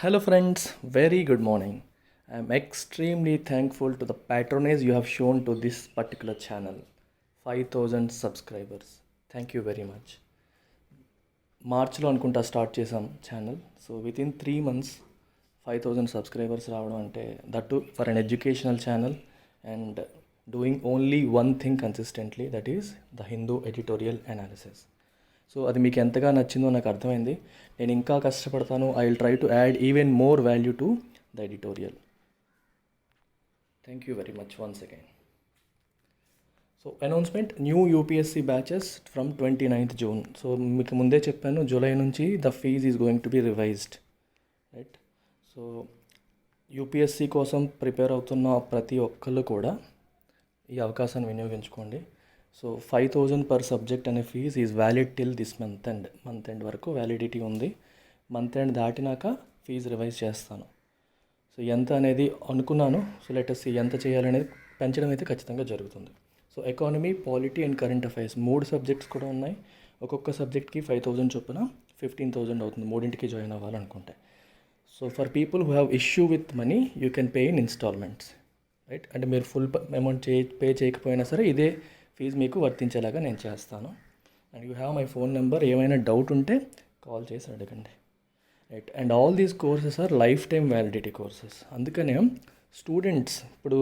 Hello, friends. Very good morning. I am extremely thankful to the patronage you have shown to this particular channel. 5,000 subscribers. Thank you very much. మార్చ్లో అనుకుంటా start చేసాం channel. So within 3 months 5,000 subscribers రావడం అంటే that for an educational channel and doing only one thing consistently, that is the Hindu editorial analysis. సో అది మీకు ఎంతగా నచ్చిందో నాకు అర్థమైంది. నేను ఇంకా కష్టపడతాను. I will try to add even more value to the editorial. Thank you very much once again. So announcement, new UPSC batches from 29th June. సో మీకు ముందే చెప్పాను, జూలై నుంచి the fees is going to be revised, right? So UPSC కోసం prepare అవుతున్న ప్రతి ఒక్కళ్ళు కూడా ఈ అవకాశాన్ని వినియోగించుకోండి. సో 5,000 పర్ సబ్జెక్ట్ అనే fees is valid till this month end వరకు వ్యాలిడిటీ ఉంది. మంత్ ఎండ్ దాటినాక ఫీజు రివైజ్ చేస్తాను. సో ఎంత అనేది అనుకున్నాను. సో లెటస్ ఎంత చేయాలనేది పెంచడం అయితే ఖచ్చితంగా జరుగుతుంది. So economy, polity and current affairs 3 subjects కూడా ఉన్నాయి. ఒక్కొక్క సబ్జెక్ట్కి 5,000 చొప్పున 15,000 అవుతుంది, 3కి జాయిన్ అవ్వాలనుకుంటే. So for people who have issue with money you can pay in instalments, right? అంటే మీరు ఫుల్ అమౌంట్ పే చేయకపోయినా సరే ఇదే ఫీజు మీకు వర్తించేలాగా నేను చేస్తాను. And you have my phone number. ఏమైనా డౌట్ ఉంటే కాల్ చేసి అడగండి, right? And all these courses are lifetime validity courses. అందుకనే స్టూడెంట్స్ ఇప్పుడు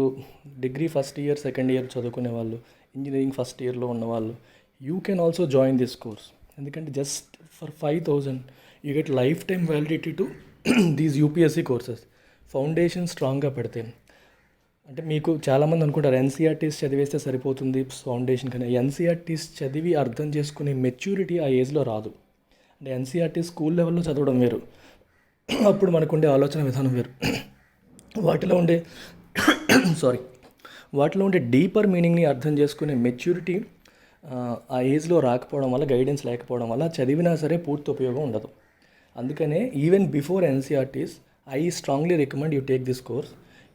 degree first year, second year చదువుకునే వాళ్ళు, ఇంజనీరింగ్ ఫస్ట్ ఇయర్లో ఉన్నవాళ్ళు, you can also join this course. ఎందుకంటే just for 5,000 you get lifetime validity to these UPSC courses. Foundation స్ట్రాంగ్గా పెడితే, అంటే మీకు చాలామంది అనుకుంటారు ఎన్సీఆర్టీస్ చదివేస్తే సరిపోతుంది ఫౌండేషన్ కానీ. ఎన్సీఆర్టీస్ చదివి అర్థం చేసుకునే మెచ్యూరిటీ ఆ ఏజ్లో రాదు. అంటే ఎన్సీఆర్టీ స్కూల్ లెవెల్లో చదవడం వేరు, అప్పుడు మనకుండే ఆలోచన విధానం వేరు. వాటిలో ఉండే డీపర్ మీనింగ్ని అర్థం చేసుకునే మెచ్యూరిటీ ఆ ఏజ్లో రాకపోవడం వల్ల, గైడెన్స్ లేకపోవడం వల్ల చదివినా సరే పూర్తి ఉపయోగం ఉండదు. అందుకనే even before NCERTs I strongly recommend you take this course.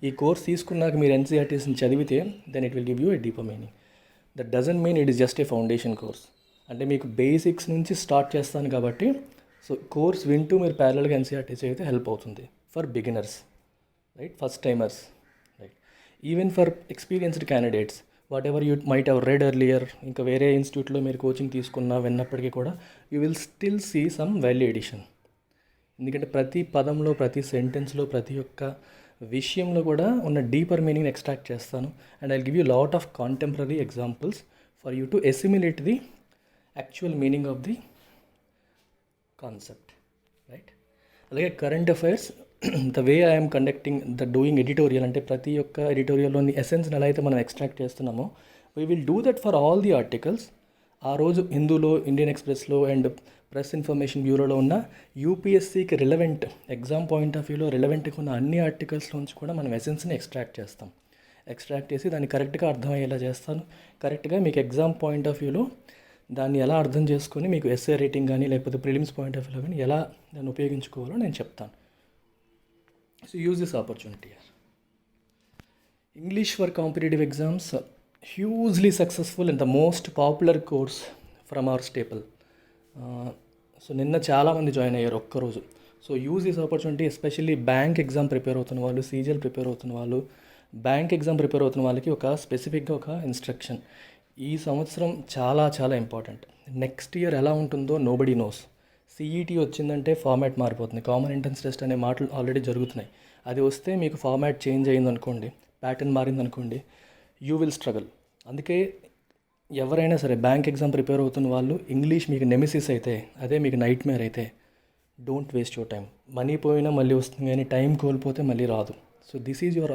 ఈ కోర్స్ తీసుకున్నాక మీరు ఎన్సీఆర్టీస్ని చదివితే then it will give you a deeper meaning. That doesn't mean it is just a foundation course. అంటే మీకు బేసిక్స్ నుంచి స్టార్ట్ చేస్తాను కాబట్టి, సో కోర్స్ వింటూ మీరు ప్యారల్గా ఎన్సీఆర్టీస్ అయితే హెల్ప్ అవుతుంది for beginners, right? First timers, right? Even for experienced candidates, whatever you might have read earlier, ఇంకా వేరే ఇన్స్టిట్యూట్లో మీరు కోచింగ్ తీసుకున్నా విన్నప్పటికీ కూడా you will still see some value addition. ఎందుకంటే ప్రతి పదంలో, ప్రతి సెంటెన్స్లో, ప్రతి ఒక్క విషయంలో కూడా ఉన్న డీపర్ మీనింగ్ ఎక్స్ట్రాక్ట్ చేస్తాను. And I give you lot of contemporary examples for you to assimilate the actual meaning of the concept, right? అలాగే current affairs, the way I'm conducting the doing editorial, అంటే ప్రతి ఒక్క ఎడిటోరియల్లోని ఎసెన్స్ని ఎలా అయితే మనం extract చేస్తున్నామో we will do that for all the articles. ఆ రోజు హిందూలో, ఇండియన్ ఎక్స్ప్రెస్లో అండ్ ప్రెస్ ఇన్ఫర్మేషన్ బ్యూరోలో ఉన్న యూపీఎస్సీకి రిలవెంట్, ఎగ్జామ్ పాయింట్ ఆఫ్ వ్యూలో రిలవెంట్గా ఉన్న అన్ని ఆర్టికల్స్లోంచి కూడా మనం ఎసెన్స్ని ఎక్స్ట్రాక్ట్ చేస్తాం. ఎక్స్ట్రాక్ట్ చేసి దాన్ని కరెక్ట్గా అర్థమయ్యేలా చేస్తాను. కరెక్ట్గా మీకు ఎగ్జామ్ పాయింట్ ఆఫ్ వ్యూలో దాన్ని ఎలా అర్థం చేసుకొని మీకు ఎస్ఏ రేటింగ్ కానీ లేకపోతే ప్రిలిమ్స్ పాయింట్ ఆఫ్ వ్యూలో కానీ ఎలా దాన్ని ఉపయోగించుకోవాలో నేను చెప్తాను. So use this opportunity. English for competitive exams, hugely successful and the most popular course from our staple. So నిన్న చాలామంది జాయిన్ అయ్యారు ఒక్కరోజు. So use this opportunity, especially bank exam prepare అవుతున్న వాళ్ళు, సీజీఎల్ ప్రిపేర్ అవుతున్న వాళ్ళు. బ్యాంక్ ఎగ్జామ్ ప్రిపేర్ అవుతున్న వాళ్ళకి ఒక స్పెసిఫిక్గా ఒక ఇన్స్ట్రక్షన్. ఈ సంవత్సరం చాలా చాలా ఇంపార్టెంట్. నెక్స్ట్ ఇయర్ ఎలా ఉంటుందో నోబడీ నోస్. సిఈటీ వచ్చిందంటే ఫార్మాట్ మారిపోతుంది. కామన్ ఎంట్రన్స్ టెస్ట్ అనే మాటలు ఆల్రెడీ జరుగుతున్నాయి. అది వస్తే మీకు ఫార్మాట్ చేంజ్ అయిందనుకోండి, ప్యాటర్న్ మారిందనుకోండి, యూ విల్ స్ట్రగుల్. అందుకే ఎవరైనా సరే బ్యాంక్ ఎగ్జామ్ ప్రిపేర్ అవుతున్న వాళ్ళు, ఇంగ్లీష్ మీకు నెమిసిస్ అయితే, అదే మీకు నైట్ మేర్ అయితే, don't waste your time. Money పోయినా మళ్ళీ వస్తుంది కానీ టైం కోల్పోతే మళ్ళీ రాదు. So this is your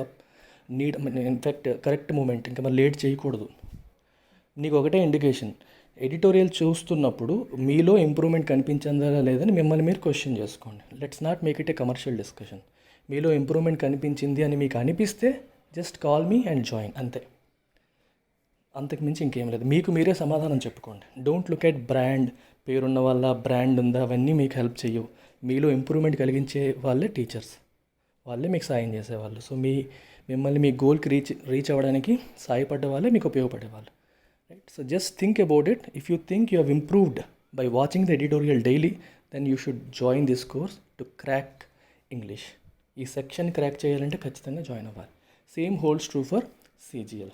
need, in fact correct moment. ఇంకా మరి లేట్ చేయకూడదు. నీకు ఒకటే ఇండికేషన్, ఎడిటోరియల్ చూస్తున్నప్పుడు మీలో ఇంప్రూవ్మెంట్ కనిపించిందా లేదని మిమ్మల్ని మీరు క్వశ్చన్ చేసుకోండి. Let's not make it a commercial discussion. మీలో ఇంప్రూవ్మెంట్ కనిపించింది అని మీకు అనిపిస్తే just call me and join, అంతే. అంతకుమించి ఇంకేం లేదు. మీకు మీరే సమాధానం చెప్పుకోండి. డోంట్ లుక్ ఎట్ బ్రాండ్, పేరున్న వాళ్ళ బ్రాండ్ ఉందా, అవన్నీ మీకు హెల్ప్ చేయవు. మీలో ఇంప్రూవ్మెంట్ కలిగించే వాళ్ళే టీచర్స్, వాళ్ళే మీకు సాయం చేసేవాళ్ళు. సో మిమ్మల్ని మీ గోల్కి రీచ్ అవ్వడానికి సాయపడ్డ వాళ్ళే మీకు ఉపయోగపడేవాళ్ళు, right? So just think about it. If you think you have improved by watching the editorial daily, then you should join this course to crack English. ఈ సెక్షన్ క్రాక్ చేయాలంటే ఖచ్చితంగా జాయిన్ అవ్వాలి. Same holds true for CGL.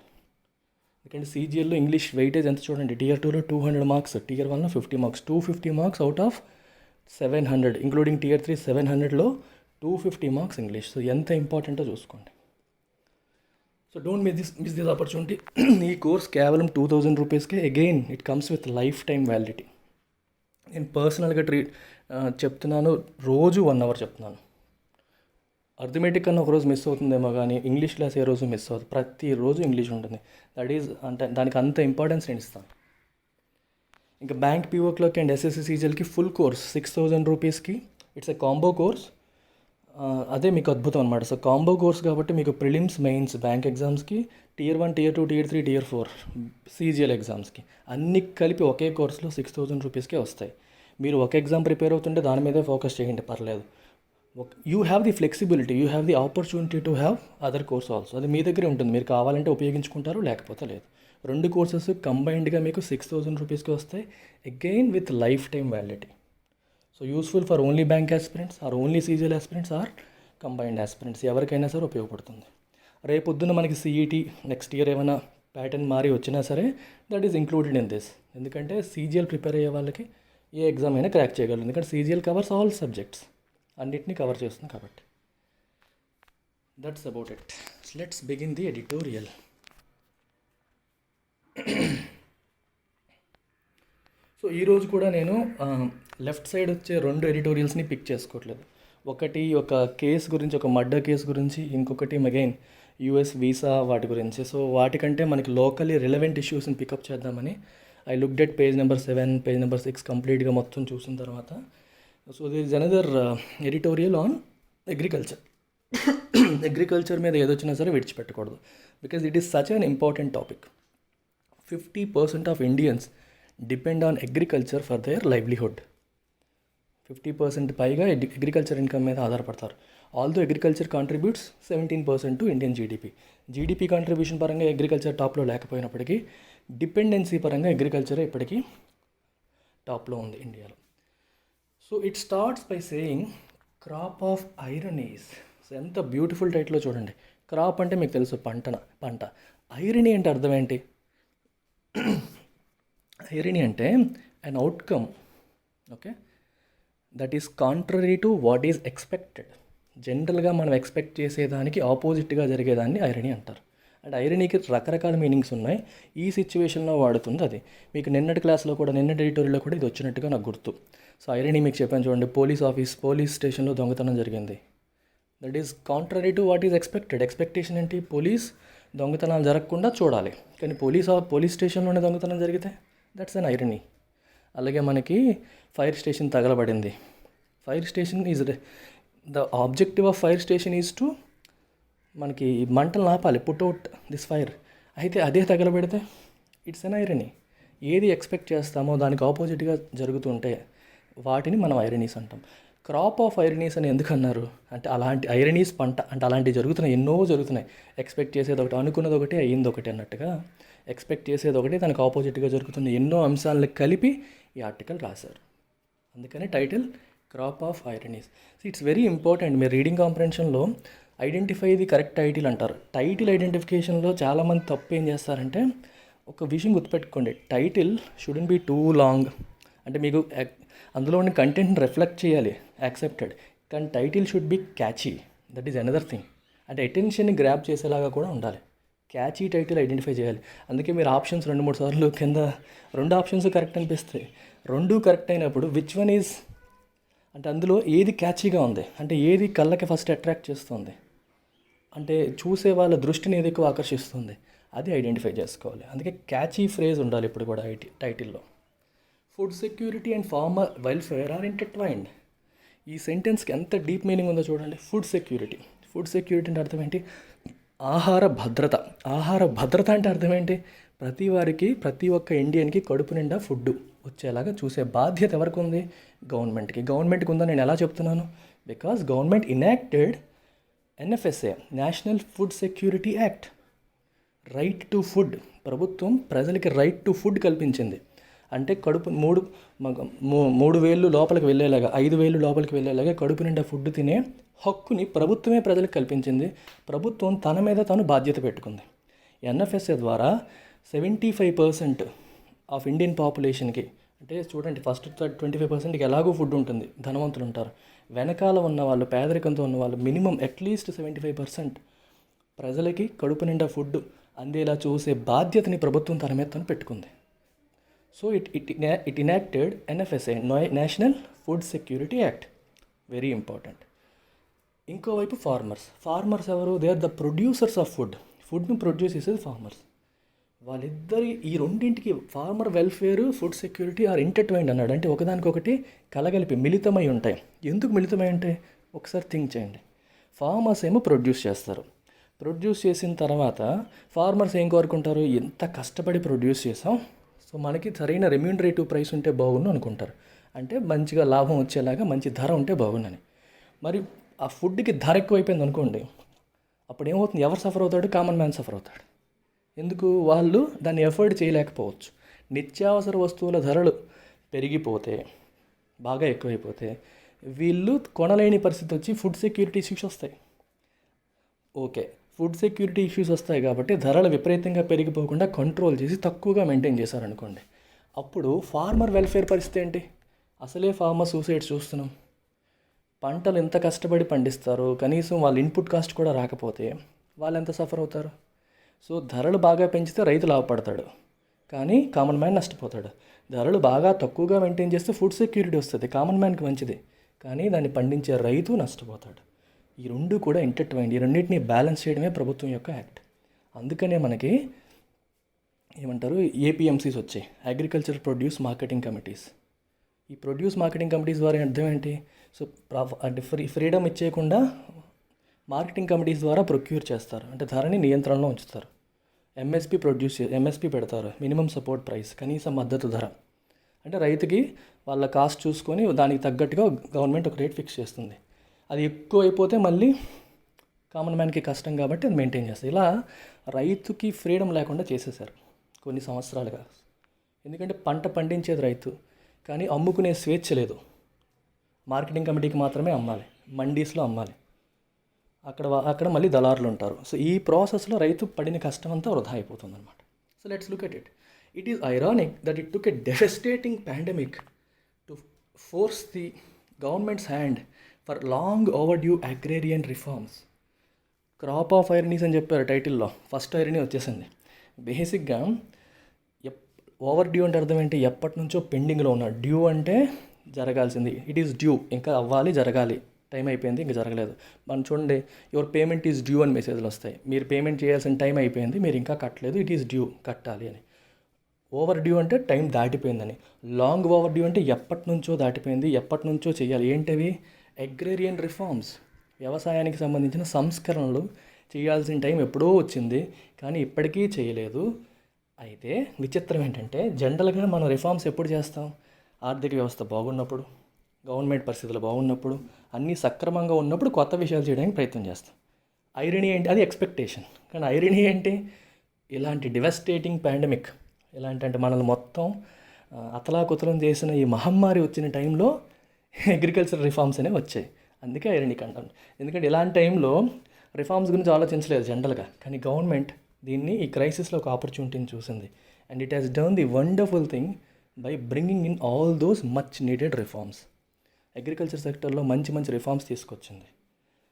ఎందుకంటే CGLలో English weightage ఎంత చూడండి, Tier 2లో 200 marks, Tier 1లో 50 marks, 250 marks out of 700, including Tier 3 700లో 250 మార్క్స్ ఇంగ్లీష్. సో ఎంత ఇంపార్టెంటో చూసుకోండి. So don't miss this opportunity. ఈ కోర్స్ కేవలం 2000 రూపీస్కే. Again it comes with lifetime validity. నేను పర్సనల్గా చెప్తున్నాను, రోజు 1 అవర్ చెప్తున్నాను. అర్థమెటిక్ కన్నా ఒకరోజు మిస్ అవుతుందేమో కానీ ఇంగ్లీష్ క్లాస్ ఏ రోజు మిస్ అవుతుంది. ప్రతిరోజు ఇంగ్లీష్ ఉంటుంది. దట్ ఈజ్ అంటే దానికి అంత ఇంపార్టెన్స్ నేను ఇస్తాను. ఇంకా bank PO clerk and SSC CGLకి ఫుల్ కోర్స్ 6000 రూపీస్కి. It's a combo course. అదే మీకు అద్భుతం అనమాట. సో కాంబో కోర్స్ కాబట్టి మీకు ప్రిలిమ్స్, మెయిన్స్, బ్యాంక్ ఎగ్జామ్స్కి, Tier 1, Tier 2, Tier 3, Tier 4 CGL ఎగ్జామ్స్కి అన్ని కలిపి ఒకే కోర్సులో 6000 రూపీస్కే వస్తాయి. మీరు ఒక ఎగ్జామ్ ప్రిపేర్ అవుతుంటే దాని మీదే ఫోకస్ చేయండి, పర్లేదు. You have the flexibility, you have the opportunity to have other course also. అది మీ దగ్గరే ఉంటుంది. మీరు కావాలంటే ఉపయోగించుకుంటారు, లేకపోతే లేదు. 2 కోర్సెస్ కంబైన్డ్గా మీకు 6000 రూపీస్కి వస్తాయి, again with lifetime validity. So useful for only bank aspirants or only CGL aspirants or combined aspirants, ఎవరికైనా సరే ఉపయోగపడుతుంది. రేపొద్దున మనకి CET నెక్స్ట్ ఇయర్ ఏమైనా ప్యాటర్న్ మారి వచ్చినా సరే that is included in this. ఎందుకంటే CGL ప్రిపేర్ అయ్యే వాళ్ళకి ఏ ఎగ్జామ్ అయినా క్రాక్ చేయగలరు. ఎందుకంటే CGL కవర్స్ ఆల్ సబ్జెక్ట్స్, అన్నిటినీ కవర్ చేస్తుంది కాబట్టి. That's about it. Let's begin the editorial. So ఈరోజు కూడా నేను లెఫ్ట్ సైడ్ వచ్చే 2 ఎడిటోరియల్స్ని పిక్ చేసుకోవట్లేదు. ఒకటి ఒక కేసు గురించి, ఒక మర్డర్ కేసు గురించి, ఇంకొకటి అగైన్ US వీసా వాటి గురించి. సో వాటికంటే మనకి లోకల్లీ రిలవెంట్ ఇష్యూస్ని పికప్ చేద్దామని I looked at page number 7, page number 6 కంప్లీట్గా మొత్తం చూసిన తర్వాత, so this is another editorial on agriculture. Agriculture మీద ఏదొచ్చినా సరే విడిచిపెట్టకూడదు, because it is such an important topic. 50% of Indians depend on agriculture for their livelihood. 50% పైగా అగ్రికల్చర్ ఇన్కమ్ మీద ఆధారపడతారు. Although agriculture contributes 17% to Indian GDP contribution పరంగా agriculture టాప్లో లేకపోయినప్పటికీ డిపెండెన్సీ పరంగా అగ్రికల్చరే ఇప్పటికీ టాప్లో ఉంది ఇండియాలో. So it starts by saying crop of ఐరనీస్. So ఎంత బ్యూటిఫుల్ టైటిల్లో చూడండి. క్రాప్ అంటే మీకు తెలుసు పంట. ఐరనీ అంటే అర్థం ఏంటి? ఐరనీ అంటే అన్ outcome, okay, that is contrary to what is expected. జనరల్గా మనం ఎక్స్పెక్ట్ చేసేదానికి ఆపోజిట్గా జరిగేదాన్ని ఐరనీ అంటారు. అండ్ ఐరనీకి రకరకాల మీనింగ్స్ ఉన్నాయి. ఈ సిచ్యువేషన్లో వాడుతుంది అది. మీకు నిన్నటి ఎడిటోరియల్లో కూడా ఇది వచ్చినట్టుగా నాకు గుర్తు. సో ఐరనీ మీకు చెప్పాను చూడండి. పోలీస్ స్టేషన్లో దొంగతనం జరిగింది. That is contrary to what is expected. Expectation ఏంటి? పోలీస్ దొంగతనాలు జరగకుండా చూడాలి, కానీ పోలీస్ స్టేషన్లోనే దొంగతనం జరిగితే దట్స్ అన్ ఐరనీ. అలాగే మనకి ఫైర్ స్టేషన్ తగలబడింది. Fire station is the objective of fire station is to మనకి మంటలు ఆపాలి, పుట్ అవుట్ దిస్ ఫైర్. అయితే అదే తగలబెడితే ఇట్స్ అన్ ఐరనీ. ఏది ఎక్స్పెక్ట్ చేస్తామో దానికి ఆపోజిట్గా జరుగుతుంటే వాటిని మనం ఐరనీస్ అంటాం. క్రాప్ ఆఫ్ ఐరనీస్ అని ఎందుకు అన్నారు అంటే, అలాంటి ఐరనీస్ పంట అంటే అలాంటివి జరుగుతున్నాయి, ఎన్నో జరుగుతున్నాయి. ఎక్స్పెక్ట్ చేసేది ఒకటి, అనుకున్నది ఒకటి, అయ్యింది ఒకటి అన్నట్టుగా. ఎక్స్పెక్ట్ చేసేది ఒకటి, దానికి ఆపోజిట్గా జరుగుతున్న ఎన్నో అంశాలను కలిపి ఈ ఆర్టికల్ రాశారు. అందుకని title crop of ironies. It's very important. మీరు రీడింగ్ కాంప్రహెన్షన్లో ఐడెంటిఫై ది కరెక్ట్ టైటిల్ అంటారు. టైటిల్ ఐడెంటిఫికేషన్లో చాలామంది తప్పు ఏం చేస్తారంటే, ఒక విషయం గుర్తుపెట్టుకోండి, title shouldn't be too long. అంటే మీకు అందులో ఉన్న కంటెంట్ని రిఫ్లెక్ట్ చేయాలి, యాక్సెప్టెడ్, కానీ title should be catchy. That is another thing. అంటే అటెన్షన్ని గ్రాప్ చేసేలాగా కూడా ఉండాలి. క్యాచీ టైటిల్ ఐడెంటిఫై చేయాలి. అందుకే మీరు ఆప్షన్స్ 2-3 సార్లు కింద 2 ఆప్షన్స్ కరెక్ట్ అనిపిస్తాయి. 2 కరెక్ట్ అయినప్పుడు విచ్ వన్ ఈజ్ అంటే అందులో ఏది క్యాచీగా ఉంది, అంటే ఏది కళ్ళకి ఫస్ట్ అట్రాక్ట్ చేస్తుంది, అంటే చూసే వాళ్ళ దృష్టిని ఏది ఎక్కువ ఆకర్షిస్తుంది, అది ఐడెంటిఫై చేసుకోవాలి. అందుకే క్యాచీ ఫ్రేజ్ ఉండాలి ఇప్పుడు కూడా టైటిల్లో. Food security and farmer welfare are intertwined. ఈ సెంటెన్స్కి ఎంత డీప్ మీనింగ్ ఉందో చూడండి. ఫుడ్ సెక్యూరిటీ అంటే అర్థం ఏంటి? ఆహార భద్రత అంటే అర్థం ఏంటి? ప్రతి ఒక్క ఇండియన్కి కడుపు నిండా ఫుడ్ వచ్చేలాగా చూసే బాధ్యత ఎవరికి ఉంది? గవర్నమెంట్కి ఉందని నేను ఎలా చెప్తున్నాను? Because government enacted NFSA, national food security act. Right to food. ప్రభుత్వం ప్రజలకి రైట్ టు ఫుడ్ కల్పించింది. అంటే కడుపు మూడు వేళ్ళు లోపలికి వెళ్ళేలాగా 5,000 లోపలికి వెళ్ళేలాగా కడుపు నిండా ఫుడ్ తినే హక్కుని ప్రభుత్వమే ప్రజలకు కల్పించింది. ప్రభుత్వం తన మీద తాను బాధ్యత పెట్టుకుంది. ఎన్ఎఫ్ఎస్ఏ ద్వారా 75% ఆఫ్ ఇండియన్ పాపులేషన్కి, అంటే చూడండి, ఫస్ట్ 25%కి ఎలాగో ఫుడ్ ఉంటుంది, ధనవంతులు ఉంటారు, వెనకాల ఉన్న వాళ్ళు, పేదరికంతో ఉన్న వాళ్ళు, మినిమం అట్లీస్ట్ 75% ప్రజలకి కడుపు నిండా ఫుడ్ అందేలా చూసే బాధ్యతని ప్రభుత్వం తన మీద తను పెట్టుకుంది. So it enacted NFSA, national food security act. Very important. ఇంకోవైపు ఫార్మర్స్ ఎవరు? They are the producers of ఫుడ్ను ప్రొడ్యూస్ చేసేది ఫార్మర్స్. ఈ రెండింటికి farmer welfare, food security are intertwined అన్నాడు. అంటే ఒకదానికొకటి కలగలిపి మిళితమై ఉంటాయి. ఎందుకు మిళితమై ఉంటాయి ఒకసారి థింక్ చేయండి. ఫార్మర్స్ ఏమో ప్రొడ్యూస్ చేస్తారు. ప్రొడ్యూస్ చేసిన తర్వాత ఫార్మర్స్ ఏం కోరుకుంటారు? ఎంత కష్టపడి ప్రొడ్యూస్ చేసాం, సో మనకి సరైన రెమ్యూనరేటివ్ ప్రైస్ ఉంటే బాగుండు అనుకుంటారు. అంటే మంచిగా లాభం వచ్చేలాగా మంచి ధర ఉంటే బాగుండని. మరి ఆ ఫుడ్కి ధర ఎక్కువైపోయింది అనుకోండి, అప్పుడు ఏమవుతుంది? ఎవరు సఫర్ అవుతాడు? కామన్ మ్యాన్ సఫర్ అవుతాడు. ఎందుకు? వాళ్ళు దాన్ని ఎఫోర్డ్ చేయలేకపోవచ్చు. నిత్యావసర వస్తువుల ధరలు పెరిగిపోతే, బాగా ఎక్కువైపోతే వీళ్ళు కొనలేని పరిస్థితి వచ్చి ఫుడ్ సెక్యూరిటీ ఇష్యూస్ వస్తాయి. ఓకే, ఫుడ్ సెక్యూరిటీ ఇష్యూస్ వస్తాయి కాబట్టి ధరలు విపరీతంగా పెరిగిపోకుండా కంట్రోల్ చేసి తక్కువగా మెయింటైన్ చేశారనుకోండి, అప్పుడు ఫార్మర్ వెల్ఫేర్ పరిస్థితి ఏంటి? అసలే ఫార్మర్ సూసైడ్స్ చూస్తున్నాం. పంటలు ఎంత కష్టపడి పండిస్తారు, కనీసం వాళ్ళ ఇన్పుట్ కాస్ట్ కూడా రాకపోతే వాళ్ళు ఎంత సఫర్ అవుతారు? సో ధరలు బాగా పెంచితే రైతు లాభపడతాడు, కానీ కామన్ మ్యాన్ నష్టపోతాడు. ధరలు బాగా తక్కువగా మెయింటైన్ చేస్తే ఫుడ్ సెక్యూరిటీ వస్తుంది, కామన్ మ్యాన్కి మంచిది, కానీ దాన్ని పండించే రైతు నష్టపోతాడు. ఈ రెండు కూడా ఇంటర్ట్వైన్డ్. ఈ రెండింటిని బ్యాలెన్స్ చేయడమే ప్రభుత్వం యొక్క యాక్ట్. అందుకనే మనకి ఏమంటారు, ఏపీఎంసీస్ వచ్చాయి, అగ్రికల్చర్ ప్రొడ్యూస్ మార్కెటింగ్ కమిటీస్. ఈ ప్రొడ్యూస్ మార్కెటింగ్ కమిటీస్ ద్వారా అర్థం ఏంటి? సో అంటే ఫ్రీడమ్ ఇచ్చేయకుండా మార్కెటింగ్ కమిటీస్ ద్వారా ప్రొక్యూర్ చేస్తారు, అంటే ధరని నియంత్రణలో ఉంచుతారు. ఎంఎస్పి పెడతారు, మినిమం సపోర్ట్ ప్రైస్, కనీస మద్దతు ధర. అంటే రైతుకి వాళ్ళ కాస్ట్ చూసుకొని దానికి తగ్గట్టుగా గవర్నమెంట్ ఒక రేట్ ఫిక్స్ చేస్తుంది. అది ఎక్కువ అయిపోతే మళ్ళీ కామన్ మ్యాన్కి కష్టం కాబట్టి అది మెయింటైన్ చేస్తారు. ఇలా రైతుకి ఫ్రీడమ్ లేకుండా చేసేసారు కొన్ని సంవత్సరాలుగా. ఎందుకంటే పంట పండించేది రైతు, కానీ అమ్ముకునే స్వేచ్ఛ లేదు. మార్కెటింగ్ కమిటీకి మాత్రమే అమ్మాలి, మండీస్లో అమ్మాలి, అక్కడ మళ్ళీ దళారులు ఉంటారు. సో ఈ ప్రాసెస్లో రైతు పడిన కష్టం అంతా వృధా అయిపోతుంది అనమాట. So let's look at it. It is ironic that it took a devastating pandemic to force the governments hand for long over due agrarian reforms. Crop of ఐరనీస్ అని చెప్పారు టైటిల్లో, ఫస్ట్ ఐరనీ వచ్చేసింది. బేసిక్గా ఓవర్ డ్యూ అంటే అర్థం ఏంటి? ఎప్పటి నుంచో పెండింగ్లో ఉన్న. డ్యూ అంటే జరగాల్సింది, ఇట్ ఈస్ డ్యూ, ఇంకా అవ్వాలి, జరగాలి, టైం అయిపోయింది, ఇంకా జరగలేదు. మనం చూడండి, యువర్ పేమెంట్ ఈజ్ డ్యూ అని మెసేజ్లు వస్తాయి. మీరు పేమెంట్ చేయాల్సిన టైం అయిపోయింది, మీరు ఇంకా కట్టలేదు, ఇట్ ఈస్ డ్యూ, కట్టాలి అని. ఓవర్ డ్యూ అంటే టైం దాటిపోయిందని. లాంగ్ ఓవర్ డ్యూ అంటే ఎప్పటి నుంచో దాటిపోయింది, ఎప్పటి నుంచో చేయాలి. ఏంటవి? అగ్రేరియన్ రిఫార్మ్స్, వ్యవసాయానికి సంబంధించిన సంస్కరణలు చేయాల్సిన టైం ఎప్పుడో వచ్చింది, కానీ ఇప్పటికీ చేయలేదు. అయితే విచిత్రం ఏంటంటే, జనరల్గా మనం రిఫార్మ్స్ ఎప్పుడు చేస్తాం? ఆర్థిక వ్యవస్థ బాగున్నప్పుడు, గవర్నమెంట్ పరిస్థితులు బాగున్నప్పుడు, అన్నీ సక్రమంగా ఉన్నప్పుడు కొత్త విషయాలు చేయడానికి ప్రయత్నం చేస్తాం. ఐరనీ ఏంటి? అది ఎక్స్పెక్టేషన్. కానీ ఐరనీ ఏంటి? ఇలాంటి డివస్టేటింగ్ పాండమిక్, ఇలాంటి అంటే మనల్ని మొత్తం అతలాకుతలం చేసిన ఈ మహమ్మారి వచ్చిన టైంలో అగ్రికల్చర్ రిఫార్మ్స్ అనేవి వచ్చాయి. అందుకే ఐరనిక్ అంటాం. ఎందుకంటే ఇలాంటి టైంలో రిఫార్మ్స్ గురించి ఆలోచించలేదు జనరల్గా, కానీ గవర్నమెంట్ దీన్ని ఈ క్రైసిస్లో ఒక ఆపర్చునిటీని చూసింది. And it has done the wonderful thing by bringing in all those much needed reforms. Agriculture సెక్టర్లో మంచి మంచి రిఫార్మ్స్ తీసుకొచ్చింది.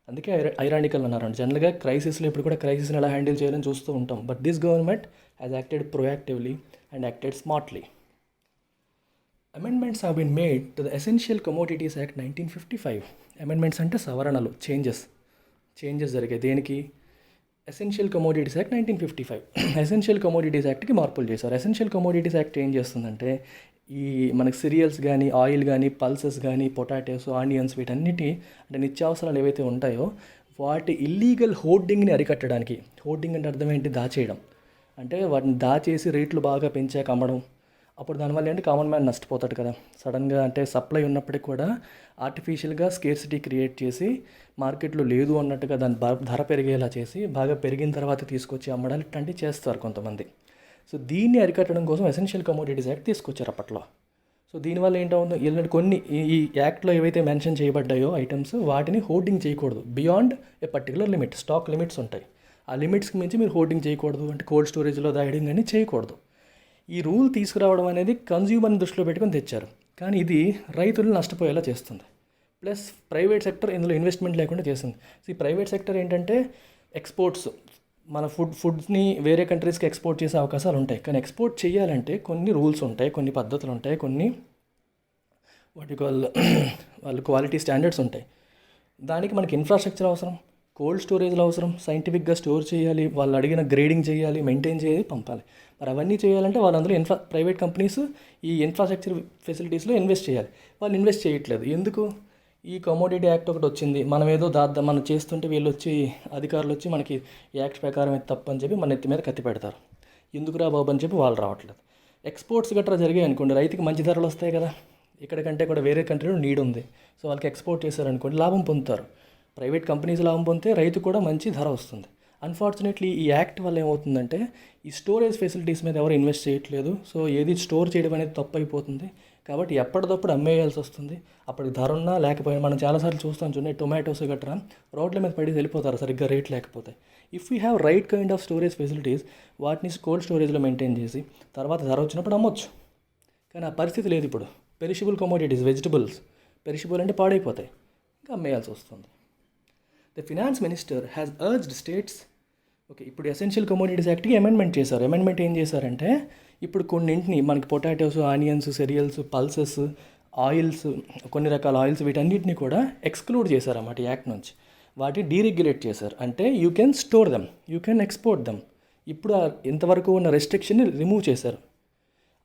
అందుకే ఐరానికల్ అన్నారంట. జనరల్గా క్రైసిస్లో ఇప్పుడు కూడా క్రైసిస్ని ఎలా హ్యాండిల్ చేయాలని చూస్తూ ఉంటాం. But this government has acted proactively and acted smartly. Amendments have been made to the essential commodities act 1955. Amendments అంటే సవరణలు, చేంజెస్ జరిగాయి. దేనికి? Essential commodities act 1955. Essential commodities యాక్ట్కి మార్పులు చేశారు. ఎసెన్షియల్ కమోడిటీస్ యాక్ట్ ఏం చేస్తుందంటే, ఈ మనకి సిరియల్స్ కానీ, ఆయిల్ కానీ, పల్సెస్ కానీ, పొటాటోస్, ఆనియన్స్, వీటన్నిటి అంటే నిత్యావసరాలు ఏవైతే ఉంటాయో వాటి ఇల్లీగల్ హోర్డింగ్ని అరికట్టడానికి. హోర్డింగ్ అంటే అర్థం ఏంటి? దాచేయడం. అంటే వాటిని దాచేసి రేట్లు బాగా పెంచాక అమ్మడం. అప్పుడు దానివల్ల ఏంటి? కామన్ మ్యాన్ నష్టపోతాడు కదా. సడన్గా అంటే సప్లై ఉన్నప్పటికీ కూడా ఆర్టిఫిషియల్గా స్కేర్సిటీ క్రియేట్ చేసి మార్కెట్లో లేదు అన్నట్టుగా దాని ధర పెరిగేలా చేసి బాగా పెరిగిన తర్వాత తీసుకొచ్చి అమ్మడాలు ఇట్లాంటివి చేస్తారు కొంతమంది. సో దీన్ని అరికట్టడం కోసం ఎసెన్షియల్ కమోడిటీస్ యాక్ట్ తీసుకొచ్చారు అప్పట్లో. సో దీనివల్ల ఏంటవుతుందో ఇలాంటి కొన్ని ఈ యాక్ట్లో ఏవైతే మెన్షన్ చేయబడ్డాయో ఐటమ్స్ వాటిని హోర్డింగ్ చేయకూడదు beyond a particular limit. Stock limits ఉంటాయి, ఆ లిమిట్స్కి మించి మీరు హోర్డింగ్ చేయకూడదు, అంటే కోల్డ్ స్టోరేజ్లో దాయడం కానీ చేయకూడదు. ఈ రూల్ తీసుకురావడం అనేది కన్జ్యూమర్ని దృష్టిలో పెట్టుకొని తెచ్చారు, కానీ ఇది రైతులు నష్టపోయేలా చేస్తుంది. ప్లస్ ప్రైవేట్ సెక్టర్ ఇందులో ఇన్వెస్ట్మెంట్ లేకుండా చేస్తుంది. సో ఈ ప్రైవేట్ సెక్టర్ ఏంటంటే ఎక్స్పోర్ట్స్, మన ఫుడ్ని వేరే కంట్రీస్కి ఎక్స్పోర్ట్ చేసే అవకాశాలు ఉంటాయి, కానీ ఎక్స్పోర్ట్ చేయాలంటే కొన్ని రూల్స్ ఉంటాయి, కొన్ని పద్ధతులు ఉంటాయి, కొన్ని వాటి వాళ్ళు క్వాలిటీ స్టాండర్డ్స్ ఉంటాయి. దానికి మనకి ఇన్ఫ్రాస్ట్రక్చర్ అవసరం, కోల్డ్ స్టోరేజ్లు అవసరం, సైంటిఫిక్గా స్టోర్ చేయాలి, వాళ్ళు అడిగిన గ్రేడింగ్ చేయాలి, మెయింటైన్ చేయాలి, పంపాలి. మరి అవన్నీ చేయాలంటే వాళ్ళు అందులో ప్రైవేట్ కంపెనీస్ ఈ ఇన్ఫ్రాస్ట్రక్చర్ ఫెసిలిటీస్లో ఇన్వెస్ట్ చేయాలి. వాళ్ళు ఇన్వెస్ట్ చేయట్లేదు. ఎందుకు? ఈ కమోడిటీ యాక్ట్ ఒకటి వచ్చింది, మనం ఏదో మనం చేస్తుంటే వీళ్ళు వచ్చి అధికారులు వచ్చి మనకి యాక్ట్ ప్రకారం ఇది తప్పు అని చెప్పి మన ఎత్తి మీద కత్తి పెడతారు. ఎందుకురా బాబు అని చెప్పి వాళ్ళు రావట్లేదు. ఎక్స్పోర్ట్స్ గట్రా జరిగాయి అనుకోండి, రైతుకి మంచి ధరలు వస్తాయి కదా, ఇక్కడికంటే కూడా వేరే కంట్రీలో నీడ్ ఉంది, సో వాళ్ళకి ఎక్స్పోర్ట్ చేశారనుకోండి లాభం పొందుతారు. ప్రైవేట్ కంపెనీస్ లాభం పొందితే రైతు కూడా మంచి ధర వస్తుంది. అన్ఫార్చునేట్లీ ఈ యాక్ట్ వల్ల ఏమవుతుందంటే ఈ స్టోరేజ్ ఫెసిలిటీస్ మీద ఎవరు ఇన్వెస్ట్ చేయట్లేదు. సో ఏది స్టోర్ చేయడం అనేది తప్పు అయిపోతుంది, కాబట్టి ఎప్పటికప్పుడు అమ్మేయాల్సి వస్తుంది. అప్పటికి ధర ఉన్నా లేకపోయినా మనం చాలాసార్లు చూస్తాం చూడండి, టొమాటోస్ గట్రా రోడ్ల మీద పడి వెళ్ళిపోతారు సరిగ్గా రేట్ లేకపోతే. If you have right kind of storage facilities, వాటిని కోల్డ్ స్టోరేజ్లో మెయింటైన్ చేసి తర్వాత ధర వచ్చినప్పుడు అమ్మొచ్చు. కానీ ఆ పరిస్థితి లేదు ఇప్పుడు. పెరిషబుల్ కమోడిటీస్, వెజిటబుల్స్ పెరిషబుల్ అంటే పాడైపోతాయి, ఇంకా అమ్మేయాల్సి వస్తుంది. The finance minister has urged states. Okay, ఇప్పుడు ఎసెన్షియల్ కమోడిటీస్ యాక్ట్కి అమెండ్మెంట్ చేశారు. అమెండ్మెంట్ ఏం చేశారంటే ఇప్పుడు కొన్నింటిని మనకి potatoes, onions, cereals, pulses, oils, కొన్ని రకాల ఆయిల్స్, వీటన్నిటిని కూడా ఎక్స్క్లూడ్ చేశారన్నమాట యాక్ట్ నుంచి. వాటిని డీరెగ్యులేట్ చేశారు. అంటే you can store them, you can export them. ఇప్పుడు ఇంతవరకు ఉన్న రెస్ట్రిక్షన్ని రిమూవ్ చేశారు.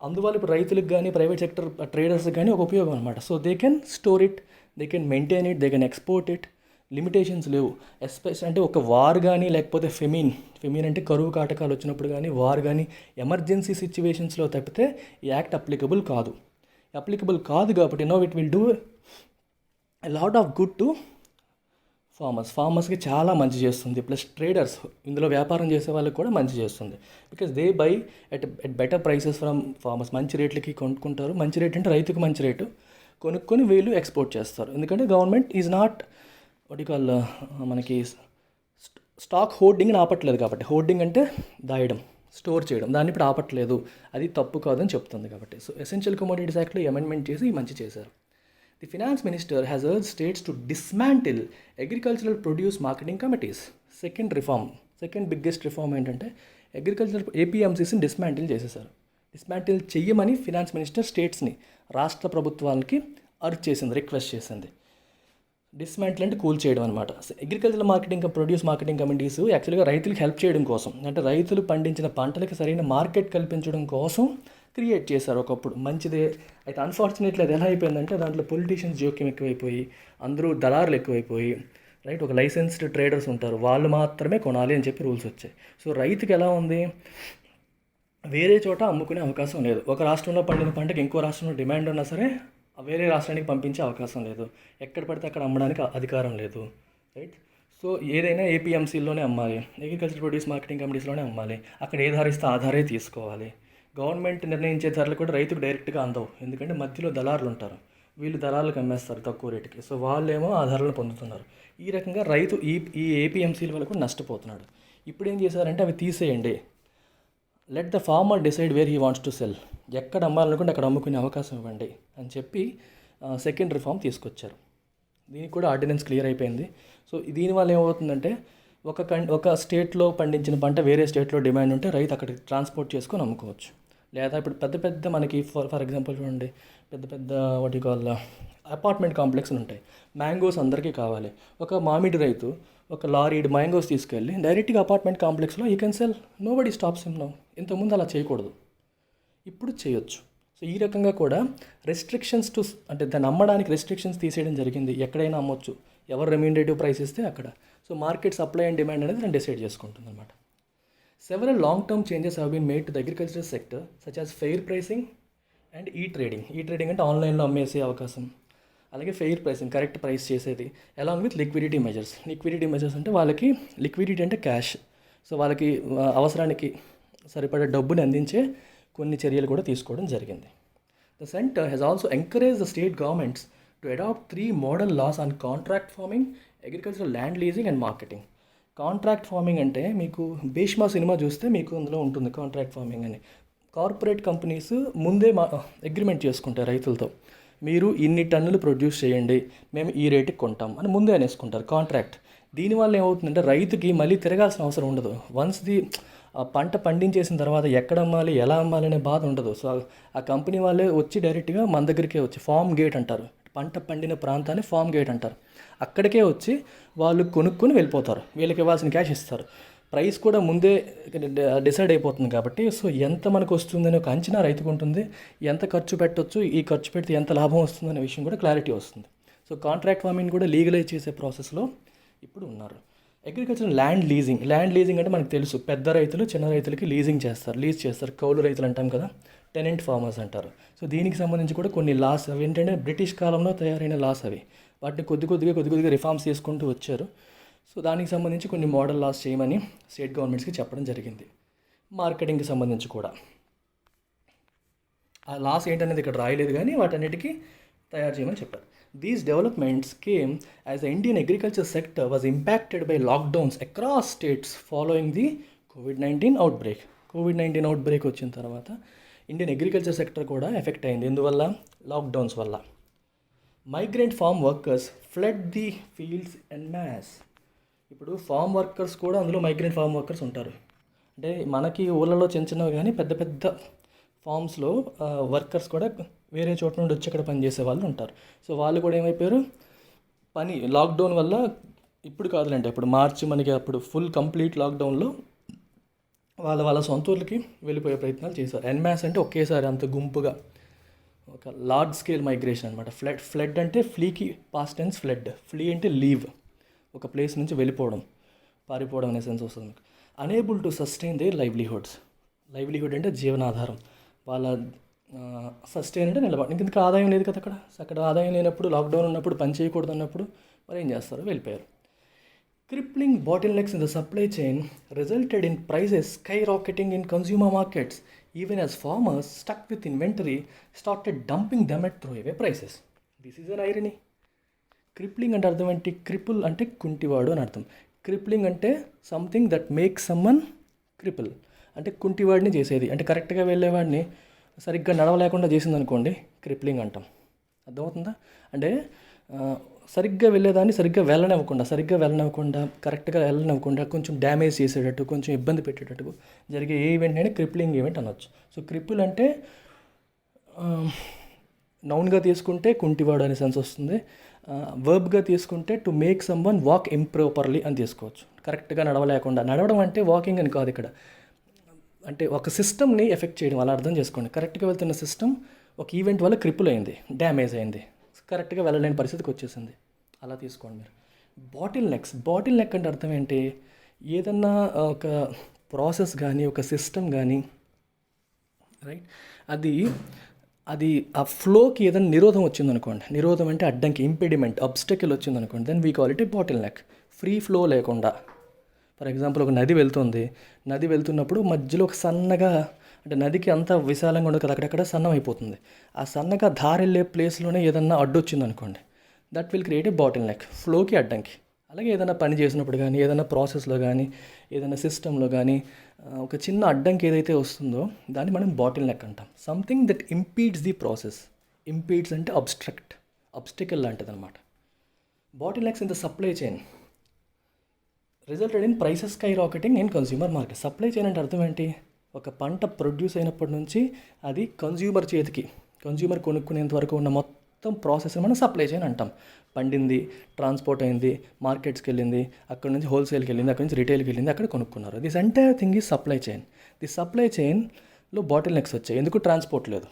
అందువల్ల ఇప్పుడు రైతులకు కానీ ప్రైవేట్ సెక్టర్ ట్రేడర్స్కి కానీ ఒక ఉపయోగం అనమాట. So they can store it, they can maintain it, they can export it. Limitations లేవు. ఎస్పెషల్ అంటే ఒక వార్ కానీ లేకపోతే ఫెమిన్ అంటే కరువు కాటకాలు వచ్చినప్పుడు కానీ, వార్ కానీ, ఎమర్జెన్సీ సిచ్యువేషన్స్లో తప్పితే ఈ యాక్ట్ అప్లికబుల్ కాదు కాబట్టి no it will do a lot of good to ఫార్మర్స్కి చాలా మంచి చేస్తుంది. ప్లస్ ట్రేడర్స్, ఇందులో వ్యాపారం చేసే వాళ్ళకి కూడా మంచి చేస్తుంది. Because they by at better prices from farmers. మంచి రేట్లకి కొనుక్కుంటారు. మంచి రేట్ అంటే రైతుకు మంచి రేటు కొనుక్కొని వీళ్ళు ఎక్స్పోర్ట్ చేస్తారు. ఎందుకంటే గవర్నమెంట్ ఈజ్ నాట్ మనకి స్టాక్ హోర్డింగ్ని ఆపట్లేదు కాబట్టి. హోర్డింగ్ అంటే దాయడం, స్టోర్ చేయడం, దాన్ని ఇప్పుడు ఆపట్లేదు. అది తప్పు కాదని చెప్తుంది కాబట్టి. సో ఎసెన్షియల్ కమోడిటీస్ యాక్ట్లో అమెండ్మెంట్ చేసి మంచి చేశారు. The finance minister has urged states to dismantle agricultural produce marketing committees. Second biggest reform ఏంటంటే అగ్రికల్చరల్ ఏపీఎంసీస్ని డిస్మాంటిల్ చేసేసారు. డిస్మాంటిల్ చెయ్యమని ఫినాన్స్ మినిస్టర్ స్టేట్స్ని, రాష్ట్ర ప్రభుత్వాలకి రిక్వెస్ట్ చేసింది. డిస్మాంటిల్ అంటే కూల్ చేయడం అనమాట. అగ్రికల్చర్ ప్రొడ్యూస్ మార్కెటింగ్ కమిటీస్ యాక్చువల్గా రైతులకు హెల్ప్ చేయడం కోసం, అంటే రైతులు పండించిన పంటలకి సరైన మార్కెట్ కల్పించడం కోసం క్రియేట్ చేశారు ఒకప్పుడు. మంచిదే. అయితే అన్ఫార్చునేట్లీ అది ఎలా అయిపోయిందంటే దాంట్లో పొలిటీషియన్స్ జోక్యం ఎక్కువైపోయి, అందరూ దళారులు ఎక్కువైపోయి, రైట్, ఒక లైసెన్స్డ్ ట్రేడర్స్ ఉంటారు, వాళ్ళు మాత్రమే కొనాలి అని చెప్పి రూల్స్ వచ్చాయి. సో రైతుకి ఎలా ఉంది, వేరే చోట అమ్ముకునే అవకాశం లేదు. ఒక రాష్ట్రంలో పండిన పంటకి ఇంకో రాష్ట్రంలో డిమాండ్ ఉన్నా సరే వేరే రాష్ట్రానికి పంపించే అవకాశం లేదు. ఎక్కడ పడితే అక్కడ అమ్మడానికి అధికారం లేదు, రైట్. సో ఏదైనా ఏపీఎంసీలోనే అమ్మాలి, అగ్రికల్చర్ ప్రొడ్యూస్ మార్కెటింగ్ కమిటీస్లోనే అమ్మాలి. అక్కడ ఏ ధర ఇస్తే ఆ ధరే తీసుకోవాలి. గవర్నమెంట్ నిర్ణయించే ధరలు కూడా రైతుకు డైరెక్ట్గా అందవు, ఎందుకంటే మధ్యలో దళారులు ఉంటారు, వీళ్ళు దళారులకు అమ్మేస్తారు తక్కువ రేటుకి. సో వాళ్ళేమో ఆ ధరలను పొందుతున్నారు. ఈ రకంగా రైతు ఈ ఏపీఎంసీల వల్ల కూడా నష్టపోతున్నాడు. ఇప్పుడు ఏం చేశారంటే అవి తీసేయండి, let the farmer decide where he wants to sell. ఎక్కడ అమ్మాలనుకుంటే అక్కడ అమ్ముకునే అవకాశం ఇవ్వండి అని చెప్పి సెకండ్ రిఫార్మ్ తీసుకొచ్చారు. దీనికి కూడా ఆర్డినెన్స్ క్లియర్ అయిపోయింది. సో దీనివల్ల ఏమవుతుందంటే ఒక స్టేట్లో పండించిన పంట వేరే స్టేట్లో డిమాండ్ ఉంటే రైతు అక్కడికి ట్రాన్స్పోర్ట్ చేసుకొని అమ్ముకోవచ్చు. లేదా ఇప్పుడు పెద్ద మనకి ఫర్ ఎగ్జాంపుల్ చూడండి, పెద్ద అపార్ట్మెంట్ కాంప్లెక్స్లు ఉంటాయి. మ్యాంగోస్ అందరికీ కావాలి. ఒక మామిడి రైతు ఒక లారీ మ్యాంగోస్ తీసుకెళ్ళి డైరెక్ట్గా అపార్ట్మెంట్ కాంప్లెక్స్లో you can sell, nobody stops him now. ఇంతకుముందు అలా చేయకూడదు, ఇప్పుడు చేయొచ్చు. సో ఈ రకంగా కూడా రెస్ట్రిక్షన్స్ అంటే దాన్ని అమ్మడానికి రెస్ట్రిక్షన్స్ తీసేయడం జరిగింది. ఎక్కడైనా అమ్మొచ్చు, ఎవరు రెమ్యూనరేటివ్ ప్రైస్ ఇస్తే అక్కడ. So market supply and demand అనేది నేను డిసైడ్ చేసుకుంటుంది అనమాట. Several long term changes have been made to the agriculture sector such as fair pricing and e trading అంటే ఆన్లైన్లో అమ్మేసే అవకాశం, అలాగే ఫెయిర్ ప్రైసింగ్, కరెక్ట్ ప్రైస్ చేసేది, అలాంగ్ విత్ లిక్విడిటీ మెజర్స్ అంటే వాళ్ళకి లిక్విడిటీ అంటే క్యాష్. సో వాళ్ళకి అవసరానికి సరిపడే డబ్బుని అందించే కొన్ని చర్యలు కూడా తీసుకోవడం జరిగింది. The center has also encouraged the state governments to adopt 3 model laws on contract farming, agricultural land leasing and marketing. Contract farming అంటే మీకు భీష్మా సినిమా చూస్తే మీకు అందులో ఉంటుంది కాంట్రాక్ట్ ఫార్మింగ్ అని. కార్పొరేట్ కంపెనీస్ ముందే అగ్రిమెంట్ చేసుకుంటారు రైతులతో, మీరు ఇన్ని టన్నులు ప్రొడ్యూస్ చేయండి, మేము ఈ రేటుకి కొంటాం అని ముందే అనేసుకుంటారు కాంట్రాక్ట్. దీనివల్ల ఏమవుతుందంటే రైతుకి మళ్ళీ తిరగాల్సిన అవసరం ఉండదు. వన్స్ పంట పండించేసిన తర్వాత ఎక్కడ అమ్మాలి, ఎలా అమ్మాలి అనే బాధ ఉండదు. సో ఆ కంపెనీ వాళ్ళే వచ్చి డైరెక్ట్గా మన దగ్గరికే వచ్చి ఫార్మ్ గేట్ అంటారు, పంట పండిన ప్రాంతాన్ని ఫార్మ్ గేట్ అంటారు, అక్కడికే వచ్చి వాళ్ళు కొనుక్కొని వెళ్ళిపోతారు. వీళ్ళకి ఇవ్వాల్సిన క్యాష్ ఇస్తారు. ప్రైస్ కూడా ముందే డిసైడ్ అయిపోతుంది కాబట్టి సో ఎంత మనకు వస్తుందని ఒక అంచనా రైతుకు ఉంటుంది. ఎంత ఖర్చు పెట్టవచ్చు, ఈ ఖర్చు పెడితే ఎంత లాభం వస్తుందనే విషయం కూడా క్లారిటీ వస్తుంది. సో కాంట్రాక్ట్ ఫార్మింగ్ కూడా లీగలైజ్ చేసే ప్రాసెస్లో ఇప్పుడు ఉన్నారు. అగ్రికల్చర్ ల్యాండ్ లీజింగ్ అంటే మనకు తెలుసు, పెద్ద రైతులు చిన్న రైతులకి లీజ్ చేస్తారు. కౌలు రైతులు అంటాం కదా, టెనెంట్ ఫార్మర్స్ అంటారు. సో దీనికి సంబంధించి కూడా కొన్ని లాస్ అవి ఏంటంటే బ్రిటిష్ కాలంలో తయారైన లాస్ అవి, వాటిని కొద్దిగా రిఫార్మ్స్ చేసుకుంటూ వచ్చారు. సో దానికి సంబంధించి కొన్ని మోడల్ లాస్ చేయమని స్టేట్ గవర్నమెంట్స్కి చెప్పడం జరిగింది. మార్కెటింగ్కి సంబంధించి కూడా ఆ లాస్ ఏంటనేది ఇక్కడ రాయలేదు, కానీ వాటన్నిటికీ తయారు చేయమని చెప్పారు. These developments came as the Indian agriculture sector was impacted by lockdowns across states following the COVID-19 outbreak. COVID-19 outbreak వచ్చిన తర్వాత ఇండియన్ అగ్రికల్చర్ సెక్టర్ కూడా ఎఫెక్ట్ అయింది. ఎందువల్ల? లాక్డౌన్స్ వల్ల. Migrant farm workers flood the fields and mass. ఇప్పుడు form workers కూడా అందులో migrant farm workers ఉంటారు. అంటే మనకి ఊళ్ళలో చిన్నవి కానీ పెద్ద పెద్ద ఫార్మ్స్లో వర్కర్స్ కూడా వేరే చోట నుండి వచ్చి అక్కడ పనిచేసే వాళ్ళు ఉంటారు. సో వాళ్ళు కూడా ఏమైపోయారు, లాక్డౌన్ వల్ల, ఇప్పుడు కాదులేండి, అప్పుడు మార్చి మనకి అప్పుడు ఫుల్ కంప్లీట్ లాక్డౌన్లో వాళ్ళ సొంత ఊర్లకి వెళ్ళిపోయే ప్రయత్నాలు చేశారు. ఎన్మాస్ అంటే ఒకేసారి అంత గుంపుగా, ఒక లార్జ్ స్కేల్ మైగ్రేషన్ అనమాట. ఫ్లడ్ అంటే ఫ్లీకి పాస్ట్ టెన్స్ ఫ్లీ అంటే లీవ్, ఒక ప్లేస్ నుంచి వెళ్ళిపోవడం, పారిపోవడం అనే సెన్స్ వస్తుంది మీకు. Unable to sustain there livelihood అంటే జీవనాధారం. వాళ్ళ సస్టైన్ అంటే నిలబడి, ఇంక ఆదాయం లేదు కదా అక్కడ ఆదాయం లేనప్పుడు, లాక్డౌన్ ఉన్నప్పుడు, పని చేయకూడదు అన్నప్పుడు మరి ఏం చేస్తారు, వెళ్ళిపోయారు. Crippling bottlenecks in the supply chain resulted in prices skyrocketing in consumer markets, even as farmers stuck with inventory started dumping them at throwaway prices. This is an irony. Crippling అంటే అర్థం ఏంటి? క్రిపుల్ అంటే కుంటివాడు అని అర్థం. Crippling అంటే something that makes someone cripple, అంటే కుంటివాడిని చేసేది. అంటే కరెక్ట్గా వెళ్ళేవాడిని సరిగ్గా నడవలేకుండా చేసింది అనుకోండి, క్రిప్లింగ్ అంటాం. అర్థమవుతుందా? అంటే సరిగ్గా వెళ్ళేదాన్ని సరిగ్గా వెళ్ళనివ్వకుండా కరెక్ట్గా వెళ్ళనివ్వకుండా కొంచెం డ్యామేజ్ చేసేటట్టు, కొంచెం ఇబ్బంది పెట్టేటట్టు జరిగే ఏ ఈవెంట్ అయినా క్రిప్లింగ్ ఈవెంట్ అనొచ్చు. సో క్రిపుల్ అంటే నౌన్గా తీసుకుంటే కుంటివాడు అనే సెన్స్ వస్తుంది. వర్బ్గా తీసుకుంటే to make some one walk improperly అని తీసుకోవచ్చు. కరెక్ట్గా నడవలేకుండా, నడవడం అంటే వాకింగ్ అని కాదు ఇక్కడ, అంటే ఒక సిస్టమ్ని ఎఫెక్ట్ చేయడం, అలా అర్థం చేసుకోండి. కరెక్ట్గా వెళ్తున్న సిస్టమ్ ఒక ఈవెంట్ వల్ల క్రిపుల్ అయింది, డ్యామేజ్ అయింది, కరెక్ట్గా వెళ్ళలేని పరిస్థితికి వచ్చేసింది, అలా తీసుకోండి మీరు. బాటిల్ నెక్ అంటే అర్థం ఏంటి? ఏదన్నా ఒక ప్రాసెస్ కానీ, ఒక సిస్టమ్ కానీ, రైట్, అది ఆ ఫ్లోకి ఏదైనా నిరోధం వచ్చిందనుకోండి, నిరోధం అంటే అడ్డంకి, ఇంపెడిమెంట్, అబ్స్టకిల్ వచ్చిందనుకోండి, then we call it a bottleneck. Free flow లేకుండా, ఫర్ ఎగ్జాంపుల్ ఒక నది వెళ్తున్నప్పుడు మధ్యలో ఒక సన్నగా, అంటే నదికి అంత విశాలంగా ఉండదు కదా, అక్కడక్కడ సన్నం అయిపోతుంది. ఆ సన్నగా దారెళ్ళే ప్లేస్లోనే ఏదన్నా అడ్డొచ్చింది అనుకోండి, that will create a bottleneck, ఫ్లోకి అడ్డంకి. అలాగే ఏదైనా పని చేసినప్పుడు కానీ, ఏదైనా ప్రాసెస్లో కానీ, ఏదైనా సిస్టంలో కానీ ఒక చిన్న అడ్డంకి ఏదైతే వస్తుందో దాన్ని మనం బాటిల్ నెక్ అంటాం. Something that impedes the process. Impedes అంటే అబ్స్టికల్ లాంటిది అనమాట. Bottlenecks in the supply chain resulted in prices skyrocketing in consumer market. Supply chain అంటే అర్థం ఏంటి? ఒక పంట ప్రొడ్యూస్ అయినప్పటి నుంచి అది కన్స్యూమర్ చేతికి, కన్స్యూమర్ కొనుక్కునేంత వరకు ఉన్న మొత్తం ప్రాసెస్ని మనం సప్లై చైన్ అంటాం. పండింది, ట్రాన్స్పోర్ట్ అయింది, మార్కెట్స్కి వెళ్ళింది, అక్కడ నుంచి హోల్సేల్కి వెళ్ళింది, అక్కడ నుంచి రిటైల్కి వెళ్ళింది, అక్కడ కొనుక్కున్నారు. This entire thing is supply chain. The supply చైన్లో బాటిల్ నెక్స్ వచ్చాయి. ఎందుకు? ట్రాన్స్పోర్ట్ లేదు.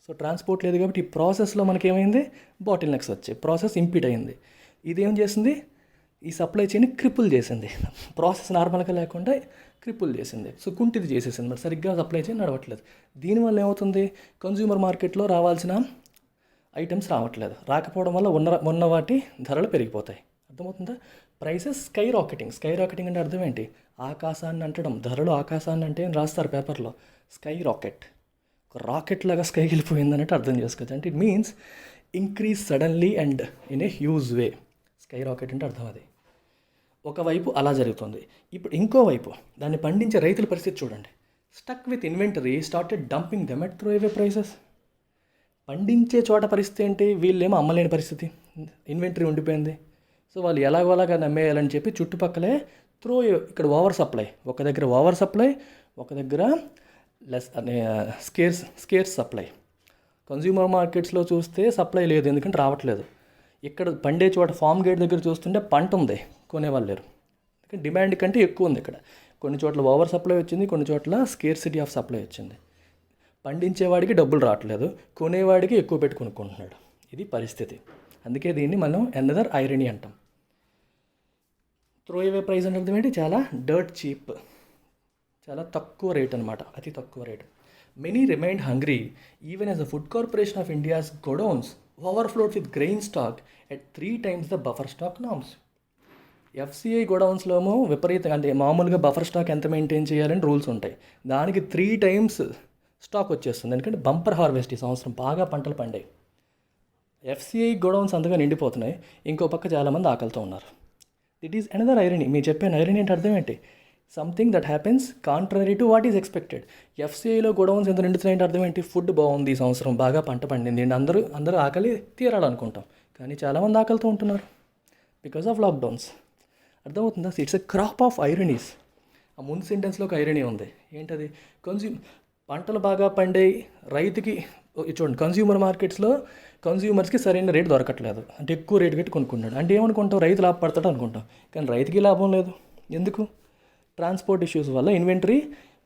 సో ట్రాన్స్పోర్ట్ లేదు కాబట్టి ఈ ప్రాసెస్లో మనకి ఏమైంది? బాటిల్ నెక్స్ వచ్చాయి, ప్రాసెస్ ఇంపీడ్ అయింది. ఇదేం చేసింది? ఈ సప్లై చైన్ క్రిపుల్ చేసింది. ప్రాసెస్ నార్మల్గా లేకుండా క్రిపుల్ చేసింది. సో కుంటిది చేసేసింది, మరి సరిగ్గా సప్లై చైన్ నడవట్లేదు. దీనివల్ల ఏమవుతుంది? కన్స్యూమర్ మార్కెట్లో రావాల్సిన ఐటమ్స్ రావట్లేదు. రాకపోవడం వల్ల ఉన్న వాటి ధరలు పెరిగిపోతాయి. అర్థమవుతుందా? ప్రైసెస్ స్కై రాకెటింగ్ అంటే అర్థం ఏంటి? ఆకాశాన్ని అంటడం, ధరలు ఆకాశాన్ని అంటే అని రాస్తారు పేపర్లో. స్కై రాకెట్, ఒక రాకెట్ లాగా స్కైకి వెళ్ళిపోయిందన్నట్టు అర్థం చేసుకోవచ్చు. అంటే it means increase suddenly and in a huge way. Sky rocket అంటే అర్థం అది. ఒకవైపు అలా జరుగుతుంది. ఇప్పుడు ఇంకోవైపు దాన్ని పండించే రైతుల పరిస్థితి చూడండి. Stuck with inventory started dumping them at throw away prices. పండించే చోట పరిస్థితి ఏంటి? వీళ్ళేమో అమ్మలేని పరిస్థితి, ఇన్వెంటరీ ఉండిపోయింది. సో వాళ్ళు ఎలాగోలాగా నమ్మేయాలని చెప్పి చుట్టుపక్కలే ఇక్కడ ఓవర్ సప్లై, ఒక దగ్గర ఓవర్ సప్లై, ఒక దగ్గర లెస్ స్కేర్స్ సప్లై. కన్జ్యూమర్ మార్కెట్స్లో చూస్తే సప్లై లేదు, ఎందుకంటే రావట్లేదు. ఇక్కడ పండే చోట ఫామ్ గేట్ దగ్గర చూస్తుంటే పంట ఉంది, కొనేవాళ్ళు లేరు. డిమాండ్ కంటే ఎక్కువ ఉంది ఇక్కడ. కొన్ని చోట్ల ఓవర్ సప్లై వచ్చింది, కొన్ని చోట్ల స్కేర్సిటీ ఆఫ్ సప్లై వచ్చింది. పండించేవాడికి డబ్బులు రావట్లేదు, కొనేవాడికి ఎక్కువ పెట్టి కొనుక్కుంటున్నాడు. ఇది పరిస్థితి. అందుకే దీన్ని మనం అనదర్ ఐరనీ అంటాం. త్రో అవే ప్రైస్ అంటే అర్థం ఏంటి? చాలా డర్ట్ చీప్, చాలా తక్కువ రేట్ అనమాట, అతి తక్కువ rate. Many remind hungry even as the food corporation of India's godowns overflowed with grain stock at 3 times the buffer stock norms. FCI గోడౌన్స్లోమో విపరీతంగా, అంటే మామూలుగా బఫర్ స్టాక్ ఎంత మెయింటైన్ చేయాలని రూల్స్ ఉంటాయి, దానికి 3 times స్టాక్ వచ్చేస్తుంది. ఎందుకంటే బంపర్ హార్వెస్ట్ ఈ సంవత్సరం, బాగా పంటలు పండాయి. ఎఫ్సిఐ గోడౌన్స్ అంతగా నిండిపోతున్నాయి, ఇంకో పక్క చాలామంది ఆకలితో ఉన్నారు. It is another irony. మీరు చెప్పాను ఐరనీ అంటే అర్థం ఏంటి? Something that happens contrary to what is expected. ఎఫ్సిఐలో గోడౌన్స్ ఎంత నిండుతున్నాయంటే అర్థం ఏంటి? ఫుడ్ బాగుంది, ఈ సంవత్సరం బాగా పంట పండింది, అందరూ ఆకలి తీరాలనుకుంటాం, కానీ చాలామంది ఆకలితో ఉంటున్నారు బికాస్ ఆఫ్ లాక్డౌన్స్. అర్థమవుతుందా? It's a crop of ఐరనీస్. ఆ ముందు సెంటెన్స్లో ఒక ఐరనీ ఉంది. ఏంటది? పంటలు బాగా పండే రైతుకి చూడండి, కన్జ్యూమర్ మార్కెట్స్లో కన్జ్యూమర్స్కి సరైన రేటు దొరకట్లేదు, అంటే ఎక్కువ రేటు పెట్టి కొనుక్కుంటాడు. అంటే ఏమనుకుంటాం? రైతు లాభపడతాడు అనుకుంటాం, కానీ రైతుకి లాభం లేదు. ఎందుకు? ట్రాన్స్పోర్ట్ ఇష్యూస్ వల్ల ఇన్వెంటరీ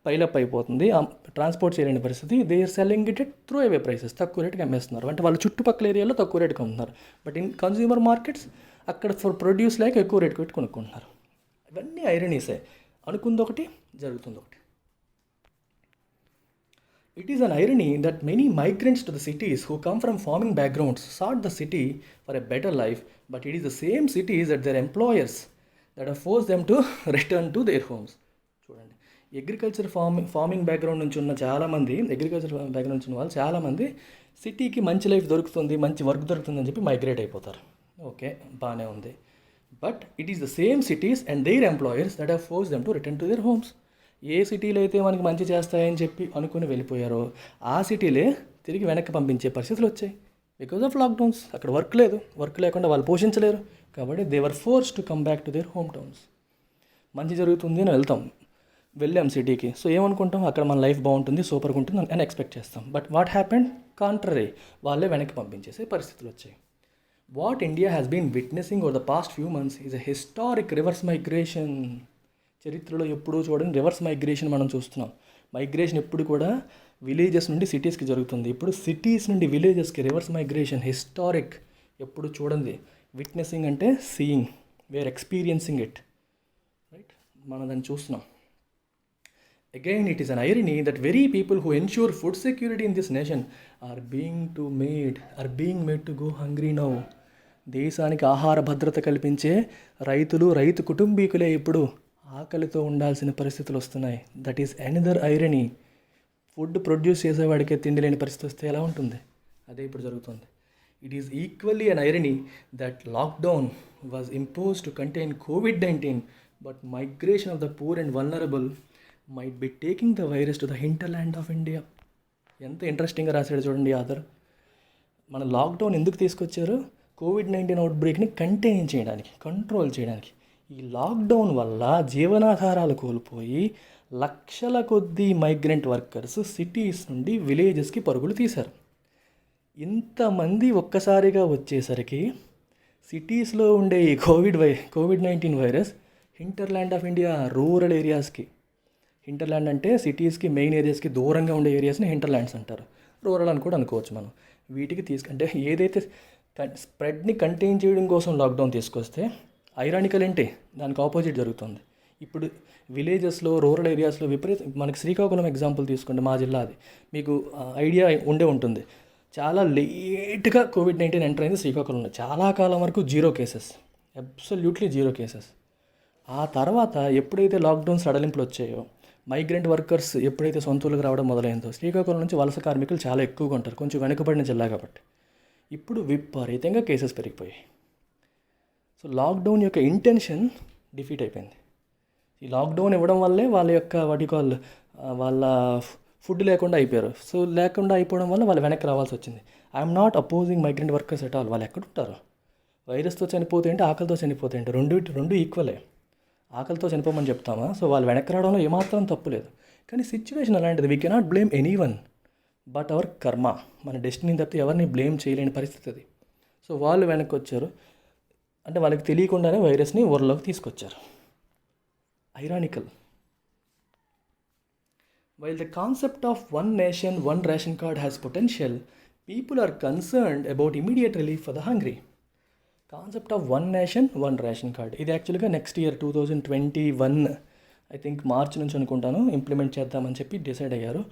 పైలప్ అయిపోతుంది, ట్రాన్స్పోర్ట్ చేయలేని పరిస్థితి. They are selling it throwaway prices, తక్కువ రేటుకి అమ్మేస్తున్నారు. అంటే వాళ్ళు చుట్టుపక్కల ఏరియాలో తక్కువ రేటుకి అమ్ముతున్నారు, బట్ ఇన్ కన్జ్యూమర్ మార్కెట్స్ అక్కడ ఫర్ ప్రొడ్యూస్ లేక ఎక్కువ రేటుకి పెట్టి కొనుక్కుంటున్నారు. ఇవన్నీ ఐరనీసే. అనుకుంది ఒకటి, జరుగుతుంది ఒకటి. It is an irony that many migrants to the cities who come from farming backgrounds sought the city for a better life, but it is the same cities that their employers that have forced them to return to their homes. చూడండి, farming background నుంచి ఉన్న చాలామంది, background నుంచి ఉన్న వాళ్ళు చాలామంది సిటీకి మంచి లైఫ్ దొరుకుతుంది, మంచి వర్క్ దొరుకుతుంది అని చెప్పి మైగ్రేట్ అయిపోతారు. ఓకే, బాగానే ఉంది. But it is the same cities and their employers that have forced them to return to their homes. ఏ సిటీలో అయితే మనకి మంచి చేస్తాయని చెప్పి అనుకుని వెళ్ళిపోయారో ఆ సిటీలే తిరిగి వెనక్కి పంపించే పరిస్థితులు వచ్చాయి బికాజ్ ఆఫ్ లాక్డౌన్స్. అక్కడ వర్క్ లేకుండా వాళ్ళు పోషించలేరు, కాబట్టి they were force to come back to their home towns. మంచి జరుగుతుంది అని వెళ్ళాం సిటీకి, సో ఏమనుకుంటాం? అక్కడ మన లైఫ్ బాగుంటుంది, సూపర్గా ఉంటుంది అని ఎక్స్పెక్ట్ చేస్తాం. But what happened? కాంట్రరీ, వాళ్ళే వెనక్కి పంపించేసే పరిస్థితులు వచ్చాయి. What India has been witnessing over the past few months is a historic reverse migration. చరిత్రలో ఎప్పుడూ చూడండి రివర్స్ మైగ్రేషన్ మనం చూస్తున్నాం. మైగ్రేషన్ ఎప్పుడు కూడా విలేజెస్ నుండి సిటీస్కి జరుగుతుంది, ఇప్పుడు సిటీస్ నుండి విలేజెస్కి రివర్స్ మైగ్రేషన్ హిస్టారిక్. ఎప్పుడు చూడండి. విట్నెసింగ్ అంటే seeing, where experiencing it, right? మనం దాన్ని చూస్తున్నాం. Again it is an irony that very people who ensure food security in this nation are being made to go hungry now. దేశానికి ఆహార భద్రత కల్పించే రైతు కుటుంబీకులే ఇప్పుడు ఆకలితో ఉండాల్సిన పరిస్థితులు వస్తున్నాయి. That is another irony. Food produce చేసేవాడికే తిండి లేని పరిస్థితి వస్తే ఎలా ఉంటుంది? అదే ఇప్పుడు జరుగుతుంది. It is equally an irony that lockdown was impose to contain COVID-19, but migration of the poor and vulnerable might be taking the virus to the hinterland of India. ఎంత ఇంట్రెస్టింగ్గా రాశాడు చూడండి ఆథర్. మన లాక్డౌన్ ఎందుకు తీసుకొచ్చారు? COVID-19 అవుట్బ్రేక్ని control చేయడానికి. ఈ lockdown వల్ల జీవనాధారాలు కోల్పోయి లక్షల కొద్దీ మైగ్రెంట్ వర్కర్స్ సిటీస్ నుండి విలేజెస్కి పరుగులు తీశారు. ఇంతమంది ఒక్కసారిగా వచ్చేసరికి సిటీస్లో ఉండే ఈ COVID-19 virus hinterland of India, rural ఏరియాస్కి, హింటర్లాండ్ అంటే సిటీస్కి మెయిన్ ఏరియాస్కి దూరంగా ఉండే ఏరియాస్ని హింటర్లాండ్స్ అంటారు, రూరల్ అని కూడా అనుకోవచ్చు మనం. వీటికి అంటే ఏదైతే స్ప్రెడ్ని కంటైన్ చేయడం కోసం లాక్డౌన్ తీసుకొస్తే ఐరానికల్ ఏంటి? దానికి ఆపోజిట్ జరుగుతుంది. ఇప్పుడు విలేజెస్లో, రూరల్ ఏరియాస్లో మనకి శ్రీకాకుళం ఎగ్జాంపుల్ తీసుకోండి, మా జిల్లా. అది మీకు ఐడియా ఉంటుంది. చాలా లేట్గా COVID-19 ఎంటర్ అయింది శ్రీకాకుళంలో. చాలా కాలం వరకు 0 cases. Absolutely 0 cases. ఆ తర్వాత ఎప్పుడైతే లాక్డౌన్ సడలింపులు వచ్చాయో, మైగ్రెంట్ వర్కర్స్ ఎప్పుడైతే సొంత ఊళ్ళకి రావడం మొదలైందో, శ్రీకాకుళం నుంచి వలస కార్మికులు చాలా ఎక్కువగా ఉంటారు, కొంచెం వెనుకబడిన జిల్లా కాబట్టి. ఇప్పుడు విపరీతంగా కేసెస్ పెరిగిపోయాయి. సో లాక్డౌన్ యొక్క ఇంటెన్షన్ డిఫీట్ అయిపోయింది. ఈ లాక్డౌన్ ఇవ్వడం వల్లే వాళ్ళ యొక్క వాళ్ళ ఫుడ్ లేకుండా అయిపోయారు. సో లేకుండా అయిపోవడం వల్ల వాళ్ళు వెనక్కి రావాల్సి వచ్చింది. I'm not opposing migrant workers at all. వాళ్ళు ఎక్కడుంటారు? వైరస్తో చనిపోతే ఏంటి, ఆకలితో చనిపోతే ఏంటి, రెండు ఈక్వలే. ఆకలితో చనిపోమని చెప్తామా? సో వాళ్ళు వెనక్కి రావడంలో ఏమాత్రం తప్పు లేదు. కానీ సిచ్యువేషన్ అలాంటిది. We cannot blame any one but our కర్మ. మన డెస్టినీ తప్పితే ఎవరిని బ్లేమ్ చేయలేని పరిస్థితి అది. సో వాళ్ళు వెనక్కి వచ్చారు అంటే వాళ్ళకి తెలియకుండానే వైరస్ని ఊర్లోకి తీసుకొచ్చారు. Ironical. While the concept of one nation, one ration card has potential, people are concerned about immediate relief for the hungry. Concept of one nation, one ration card. ఇది యాక్చువల్గా next year 2021 I think March నుంచి అనుకుంటాను implement చేద్దామని చెప్పి decide అయ్యారు.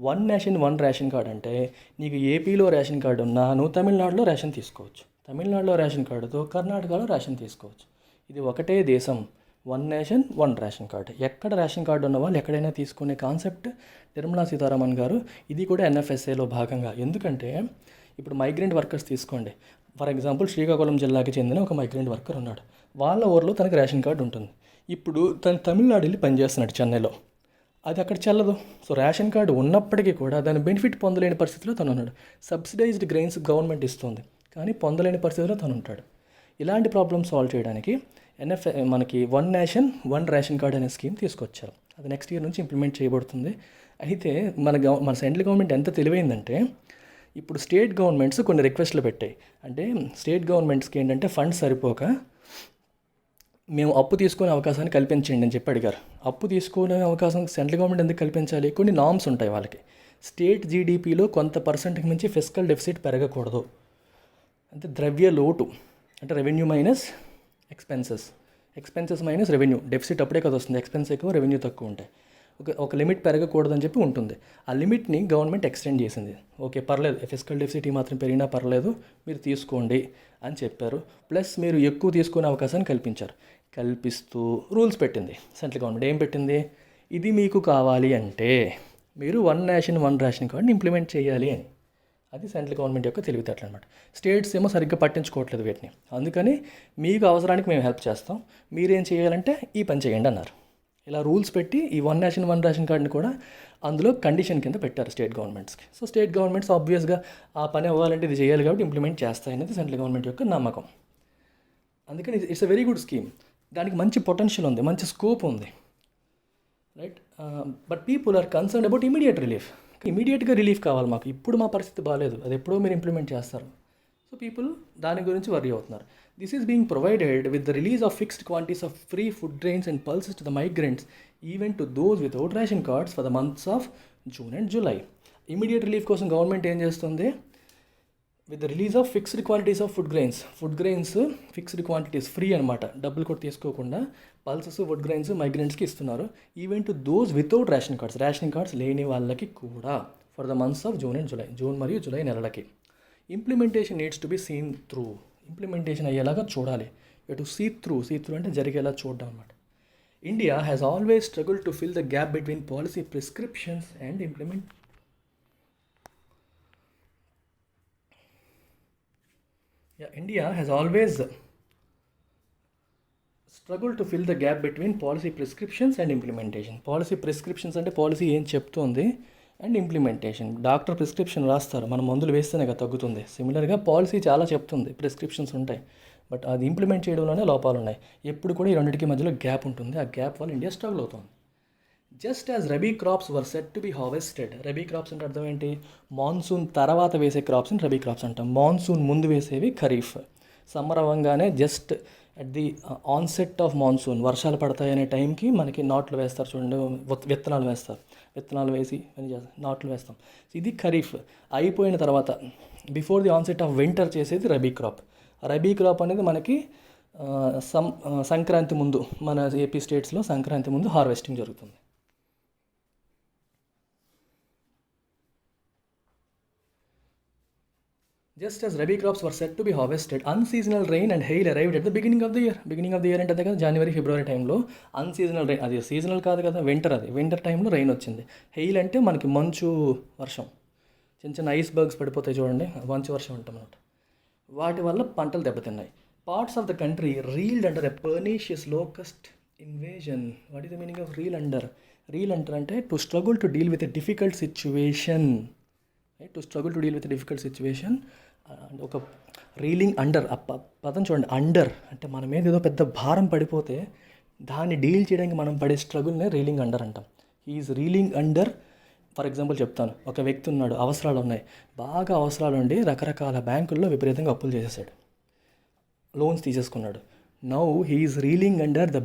One nation one ration card అంటే నీకు ఏపీలో రేషన్ కార్డు ఉన్నా నువ్వు తమిళనాడులో రేషన్ తీసుకోవచ్చు, తమిళనాడులో రేషన్ కార్డుతో కర్ణాటకలో రేషన్ తీసుకోవచ్చు. ఇది ఒకటే దేశం. One nation one ration card. ఎక్కడ రేషన్ కార్డు ఉన్న వాళ్ళు ఎక్కడైనా తీసుకునే కాన్సెప్ట్ నిర్మలా సీతారామన్ గారు. ఇది కూడా ఎన్ఎఫ్ఎస్ఏలో భాగంగా. ఎందుకంటే ఇప్పుడు మైగ్రెంట్ వర్కర్స్ తీసుకోండి. ఫర్ ఎగ్జాంపుల్ శ్రీకాకుళం జిల్లాకి చెందిన ఒక మైగ్రెంట్ వర్కర్ ఉన్నాడు. వాళ్ళ ఊర్లో తనకు రేషన్ కార్డు ఉంటుంది. ఇప్పుడు తను తమిళనాడు వెళ్ళి పనిచేస్తున్నాడు చెన్నైలో. అది అక్కడ చెల్లదు. సో రేషన్ కార్డు ఉన్నప్పటికీ కూడా దాని బెనిఫిట్ పొందలేని పరిస్థితిలో తను ఉన్నాడు. సబ్సిడైజ్డ్ గ్రెయిన్స్ గవర్నమెంట్ ఇస్తుంది, కానీ పొందలేని పరిస్థితిలో తను ఉంటాడు. ఇలాంటి ప్రాబ్లమ్ సాల్వ్ చేయడానికి మనకి one nation one ration card అనే స్కీమ్ తీసుకొచ్చారు. అది నెక్స్ట్ ఇయర్ నుంచి ఇంప్లిమెంట్ చేయబడుతుంది. అయితే మన సెంట్రల్ గవర్నమెంట్ ఎంత తెలివైందంటే ఇప్పుడు స్టేట్ గవర్నమెంట్స్ కొన్ని రిక్వెస్ట్లు పెట్టాయి. అంటే స్టేట్ గవర్నమెంట్స్కి ఏంటంటే ఫండ్స్ సరిపోక మేము అప్పు తీసుకునే అవకాశాన్ని కల్పించండి అని చెప్పి అడిగారు. అప్పు తీసుకునే అవకాశం సెంట్రల్ గవర్నమెంట్ ఎందుకు కల్పించాలి? కొన్ని నామ్స్ ఉంటాయి వాళ్ళకి. స్టేట్ జీడిపిలో కొంత పర్సెంట్కి మించి ఫిస్కల్ డెఫిసిట్ పెరగకూడదు. అంటే ద్రవ్య లోటు అంటే revenue minus expenses minus revenue. Deficit అప్పుడే కదా వస్తుంది, ఎక్స్పెన్స్ ఎక్కువ రెవెన్యూ తక్కువ ఉంటాయి. ఒక లిమిట్ పెరగకూడదని చెప్పి ఉంటుంది. ఆ లిమిట్ని గవర్నమెంట్ ఎక్స్టెండ్ చేసింది. ఓకే పర్లేదు, ఫిస్కల్ డెఫిసిట్ ఈ మాత్రం పెరిగినా పర్లేదు, మీరు తీసుకోండి అని చెప్పారు. ప్లస్ మీరు ఎక్కువ తీసుకునే అవకాశాన్ని కల్పిస్తూ రూల్స్ పెట్టింది సెంట్రల్ గవర్నమెంట్. ఏం పెట్టింది? ఇది మీకు కావాలి అంటే మీరు వన్ నేషన్ వన్ రేషన్ కార్డ్ని ఇంప్లిమెంట్ చేయాలి అని. అది సెంట్రల్ గవర్నమెంట్ యొక్క తెలివితేటలు అనమాట. స్టేట్స్ ఏమో సరిగ్గా పట్టించుకోవట్లేదు వీటిని. అందుకని మీకు అవసరానికి మేము హెల్ప్ చేస్తాం, మీరేం చేయాలంటే ఈ పని చేయండి అన్నారు. ఇలా రూల్స్ పెట్టి ఈ వన్ నేషన్ వన్ రేషన్ కార్డ్ని కూడా అందులో కండిషన్ కింద పెట్టారు స్టేట్ గవర్నమెంట్స్కి. సో స్టేట్ గవర్నమెంట్స్ ఆబ్వియస్గా ఆ పని అవ్వాలంటే ఇది చేయాలి కాబట్టి ఇంప్లిమెంట్ చేస్తాయనేది సెంట్రల్ గవర్నమెంట్ యొక్క నమ్మకం. అందుకని it's a very good scheme. దానికి మంచి పొటెన్షియల్ ఉంది, మంచి స్కోప్ ఉంది, right. But people are concern about immediate relief. ఇమీడియట్గా రిలీఫ్ కావాలి మాకు, ఇప్పుడు మా పరిస్థితి బాగాలేదు, అది ఎప్పుడో మీరు ఇంప్లిమెంట్ చేస్తారు. సో పీపుల్ దాని గురించి వర్రీ అవుతున్నారు. This is being provided with the release of fixed quantities of free food grains and pulses to the migrants even to those without ration cards for the months of June and July. Immediate relief కోసం government ఏం చేస్తుంది? With the release of fixed quantities of food grains fixed quantities free అనమాట, డబ్బులు కూడా తీసుకోకుండా pulses food grains మైగ్రెంట్స్కి ఇస్తున్నారు. Even to those without ration cards లేని వాళ్ళకి కూడా for the months of June and July, June మరియు జూలై నెలలకి. Implementation needs to be seen through. Implementation అయ్యేలాగా చూడాలి. టు సీ త్రూ అంటే జరిగేలా చూడడం అనమాట. India has always struggle to fill the gap between policy prescriptions and India has always struggled to fill the gap between policy prescriptions and implementation. Policy prescriptions అంటే policy ఏం చెప్తుంది and implementation. Doctor prescription రాస్తారు, మనం మందులు వేస్తేనే కదా తగ్గుతుంది. సిమిలర్గా పాలసీ చాలా చెప్తుంది, ప్రిస్క్రిప్షన్స్ ఉంటాయి, బట్ అది ఇంప్లిమెంట్ చేయడంలోనే లోపాలు ఉన్నాయి. ఎప్పుడు కూడా ఈ రెండింటికి మధ్యలో గ్యాప్ ఉంటుంది. ఆ గ్యాప్ వల్ల ఇండియా స్ట్రగుల్ అవుతుంది. Just as rabi crops were set to be harvested. Rabi crops అంటే అర్థం ఏంటి? మాన్సూన్ తర్వాత వేసే క్రాప్స్ని రబీ క్రాప్స్ అంటాం. మాన్సూన్ ముందు వేసేవి ఖరీఫ్. సమ్మర్ అవ్వగానే just at the onset of monsoon వర్షాలు పడతాయనే టైంకి మనకి నాట్లు వేస్తారు చూడండి, విత్తనాలు వేసి నాట్లు వేస్తాం. ఇది ఖరీఫ్. అయిపోయిన తర్వాత before the onset of winter చేసేది రబీ క్రాప్. రబీ క్రాప్ అనేది మనకి సంక్రాంతి ముందు, మన ఏపీ స్టేట్స్లో సంక్రాంతి ముందు హార్వెస్టింగ్ జరుగుతుంది. Just as rabi crops were said to be harvested, unseasonal rain and hail arrived at the beginning of the year. Beginning of the year అంటే కదా జనవరి ఫిబ్రవరి టైంలో అన్సీజనల్ రైన్, అది సీజనల్ కాదు కదా, వింటర్, అది వింటర్ టైంలో రైన్ వచ్చింది. హెయిల్ అంటే మనకి మంచు వర్షం, చిన్న చిన్న ఐస్ బర్గ్స్ పడిపోతాయి చూడండి, మంచు వర్షం అంటాం అన్నమాట. వాటి వల్ల పంటలు దెబ్బతిన్నాయి. Parts of the country reeled under a pernicious locust invasion. What is the meaning of reel under? Reel under అంటే to struggle to deal with a difficult situation. To struggle to deal with difficult situation. ఒక reeling under, ఆ పదం చూడండి, under అంటే మన మీద ఏదో పెద్ద భారం పడిపోతే దాన్ని డీల్ చేయడానికి మనం పడే స్ట్రగుల్నే రీలింగ్ అండర్ అంటాం. Is reeling under. For example చెప్తాను, ఒక వ్యక్తి ఉన్నాడు, అవసరాలు ఉన్నాయి, బాగా అవసరాలు ఉండి రకరకాల బ్యాంకుల్లో విపరీతంగా అప్పులు చేసేసాడు, లోన్స్ తీసేసుకున్నాడు. Now he is reeling under the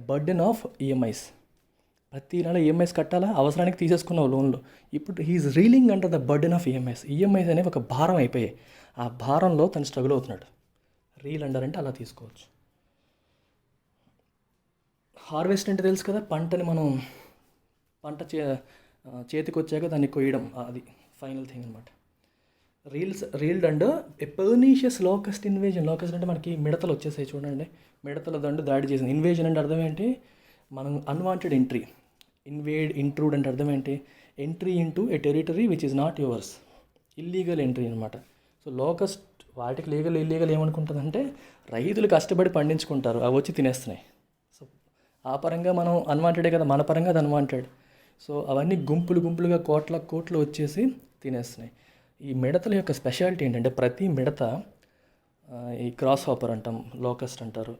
burden of EMIs. ప్రతి నెల ఈఎంఐస్ కట్టాలా, అవసరానికి తీసేసుకున్నావు లోన్లు. ఇప్పుడు he is reeling under the burden of EMIs. EMIs అనేవి ఒక భారం అయిపోయాయి, ఆ భారంలో తను స్ట్రగుల్ అవుతున్నాడు. రీల్ అండర్ అంటే అలా తీసుకోవచ్చు. హార్వెస్ట్ అంటే తెలుసు కదా, పంటని మనం చేతికి వచ్చాక దాన్ని కొయ్యడం, అది ఫైనల్ థింగ్ అనమాట. Reeled under a pernicious locust invasion. Locust అంటే మనకి మిడతలు వచ్చేసాయి చూడండి, మిడతల దండు దాడి చేసింది. ఇన్వేజన్ అంటే అర్థం ఏంటి? మనం అన్వాంటెడ్ ఎంట్రీ. ఇంట్రూడ్ అంటే అర్థం ఏంటి? Entry into A territory which is not yours. Illegal entry అనమాట. సో లోకస్ట్ వాటికి ఇల్లీగల్ ఏమనుకుంటుందంటే రైతులు కష్టపడి పండించుకుంటారు, అవి వచ్చి తినేస్తున్నాయి. సో ఆ పరంగా మనం అన్వాంటెడే కదా, మన పరంగా అది అన్వాంటెడ్. సో అవన్నీ గుంపులుగా కోట్లు వచ్చేసి తినేస్తున్నాయి. ఈ మిడతల యొక్క స్పెషాలిటీ ఏంటంటే ప్రతి మిడత, ఈ క్రాస్ హాపర్ అంటాం, లోకస్ట్ అంటారు,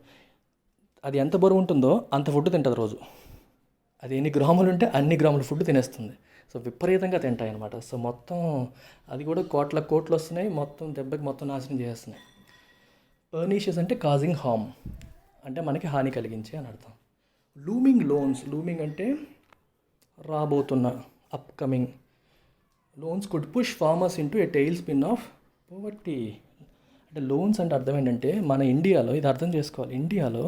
అది ఎంత బరువు ఉంటుందో అంత ఫుడ్ తింటుంది రోజు. అది ఎన్ని గ్రాములు ఉంటే అన్ని గ్రాముల ఫుడ్ తినేస్తుంది. సో విపరీతంగా తింటాయి అనమాట. సో మొత్తం అది కూడా కోట్లు వస్తున్నాయి, మొత్తం దెబ్బకి మొత్తం నాశనం చేసేస్తున్నాయి. పర్నీషియస్ అంటే కాజింగ్ హార్మ్, అంటే మనకి హాని కలిగించే అని అర్థం. లూమింగ్ అంటే రాబోతున్న, upcoming. Loans could push farmers into A tail spin off poverty. అంటే లోన్స్ అంటే అర్థం ఏంటంటే మన ఇండియాలో, ఇది అర్థం చేసుకోవాలి, ఇండియాలో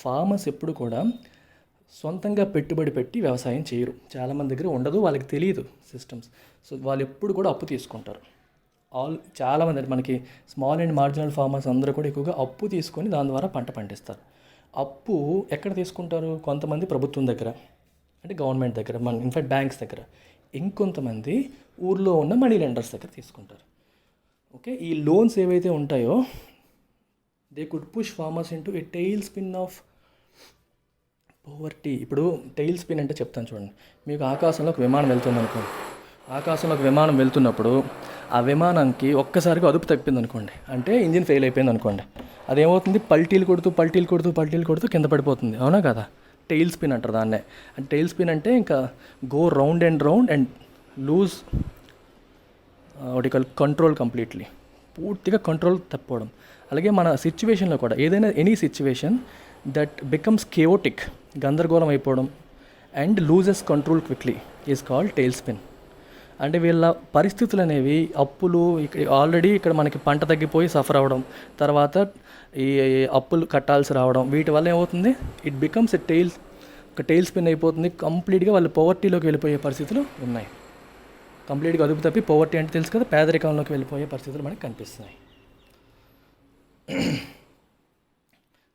ఫార్మర్స్ ఎప్పుడు కూడా సొంతంగా పెట్టుబడి పెట్టి వ్యవసాయం చేయరు. చాలామంది దగ్గర ఉండదు, వాళ్ళకి తెలియదు సిస్టమ్స్. సో వాళ్ళు ఎప్పుడు కూడా అప్పు తీసుకుంటారు. చాలామంది మనకి స్మాల్ అండ్ మార్జినల్ ఫార్మర్స్ అందరూ కూడా ఎక్కువగా అప్పు తీసుకొని దాని ద్వారా పంట పండిస్తారు. అప్పు ఎక్కడ తీసుకుంటారు? కొంతమంది ప్రభుత్వం దగ్గర, అంటే గవర్నమెంట్ దగ్గర, ఇన్ఫాక్ట్ బ్యాంక్స్ దగ్గర. ఇంకొంతమంది ఊర్లో ఉన్న మనీ లెండర్స్ దగ్గర తీసుకుంటారు. ఓకే, ఈ లోన్స్ ఏవైతే ఉంటాయో they could push farmers into A tail spin off poverty. ఇప్పుడు టెయిల్ స్పిన్ అంటే చెప్తాను చూడండి. మీకు ఆకాశంలో ఒక విమానం వెళ్తుంది అనుకోండి, ఆకాశంలో ఒక విమానం వెళ్తున్నప్పుడు ఆ విమానానికి ఒక్కసారిగా అదుపు తప్పింది అనుకోండి, అంటే ఇంజిన్ ఫెయిల్ అయిపోయింది అనుకోండి, అదేమవుతుంది? పల్టీలు కొడుతూ కింద పడిపోతుంది, అవునా కదా? టెయిల్ స్పిన్ అంటారు దాన్నే. అంటే టెయిల్ స్పిన్ అంటే ఇంకా go round and loose control completely, పూర్తిగా కంట్రోల్ తప్పిపోవడం. అలాగే మన సిచ్యువేషన్లో కూడా ఏదైనా ఎనీ సిచ్యువేషన్ దట్ బికమ్స్ కేఓటిక్, గందరగోళం అయిపోవడం, and loses control quickly is called tail spin. అంటే వీళ్ళ పరిస్థితులు అనేవి, అప్పులు ఆల్రెడీ ఇక్కడ మనకి పంట తగ్గిపోయి సఫర్ అవ్వడం, తర్వాత ఈ అప్పులు కట్టాల్సి రావడం, వీటి వల్ల ఏమవుతుంది? ఇట్ బికమ్స్ ఒక టెయిల్ స్పిన్ అయిపోతుంది. కంప్లీట్గా వాళ్ళు పోవర్టీలోకి వెళ్ళిపోయే పరిస్థితులు ఉన్నాయి. కంప్లీట్గా అదుపు తప్పి, పోవర్టీ అంటే తెలుసు కదా, పేదరికంలోకి వెళ్ళిపోయే పరిస్థితులు మనకు కనిపిస్తున్నాయి.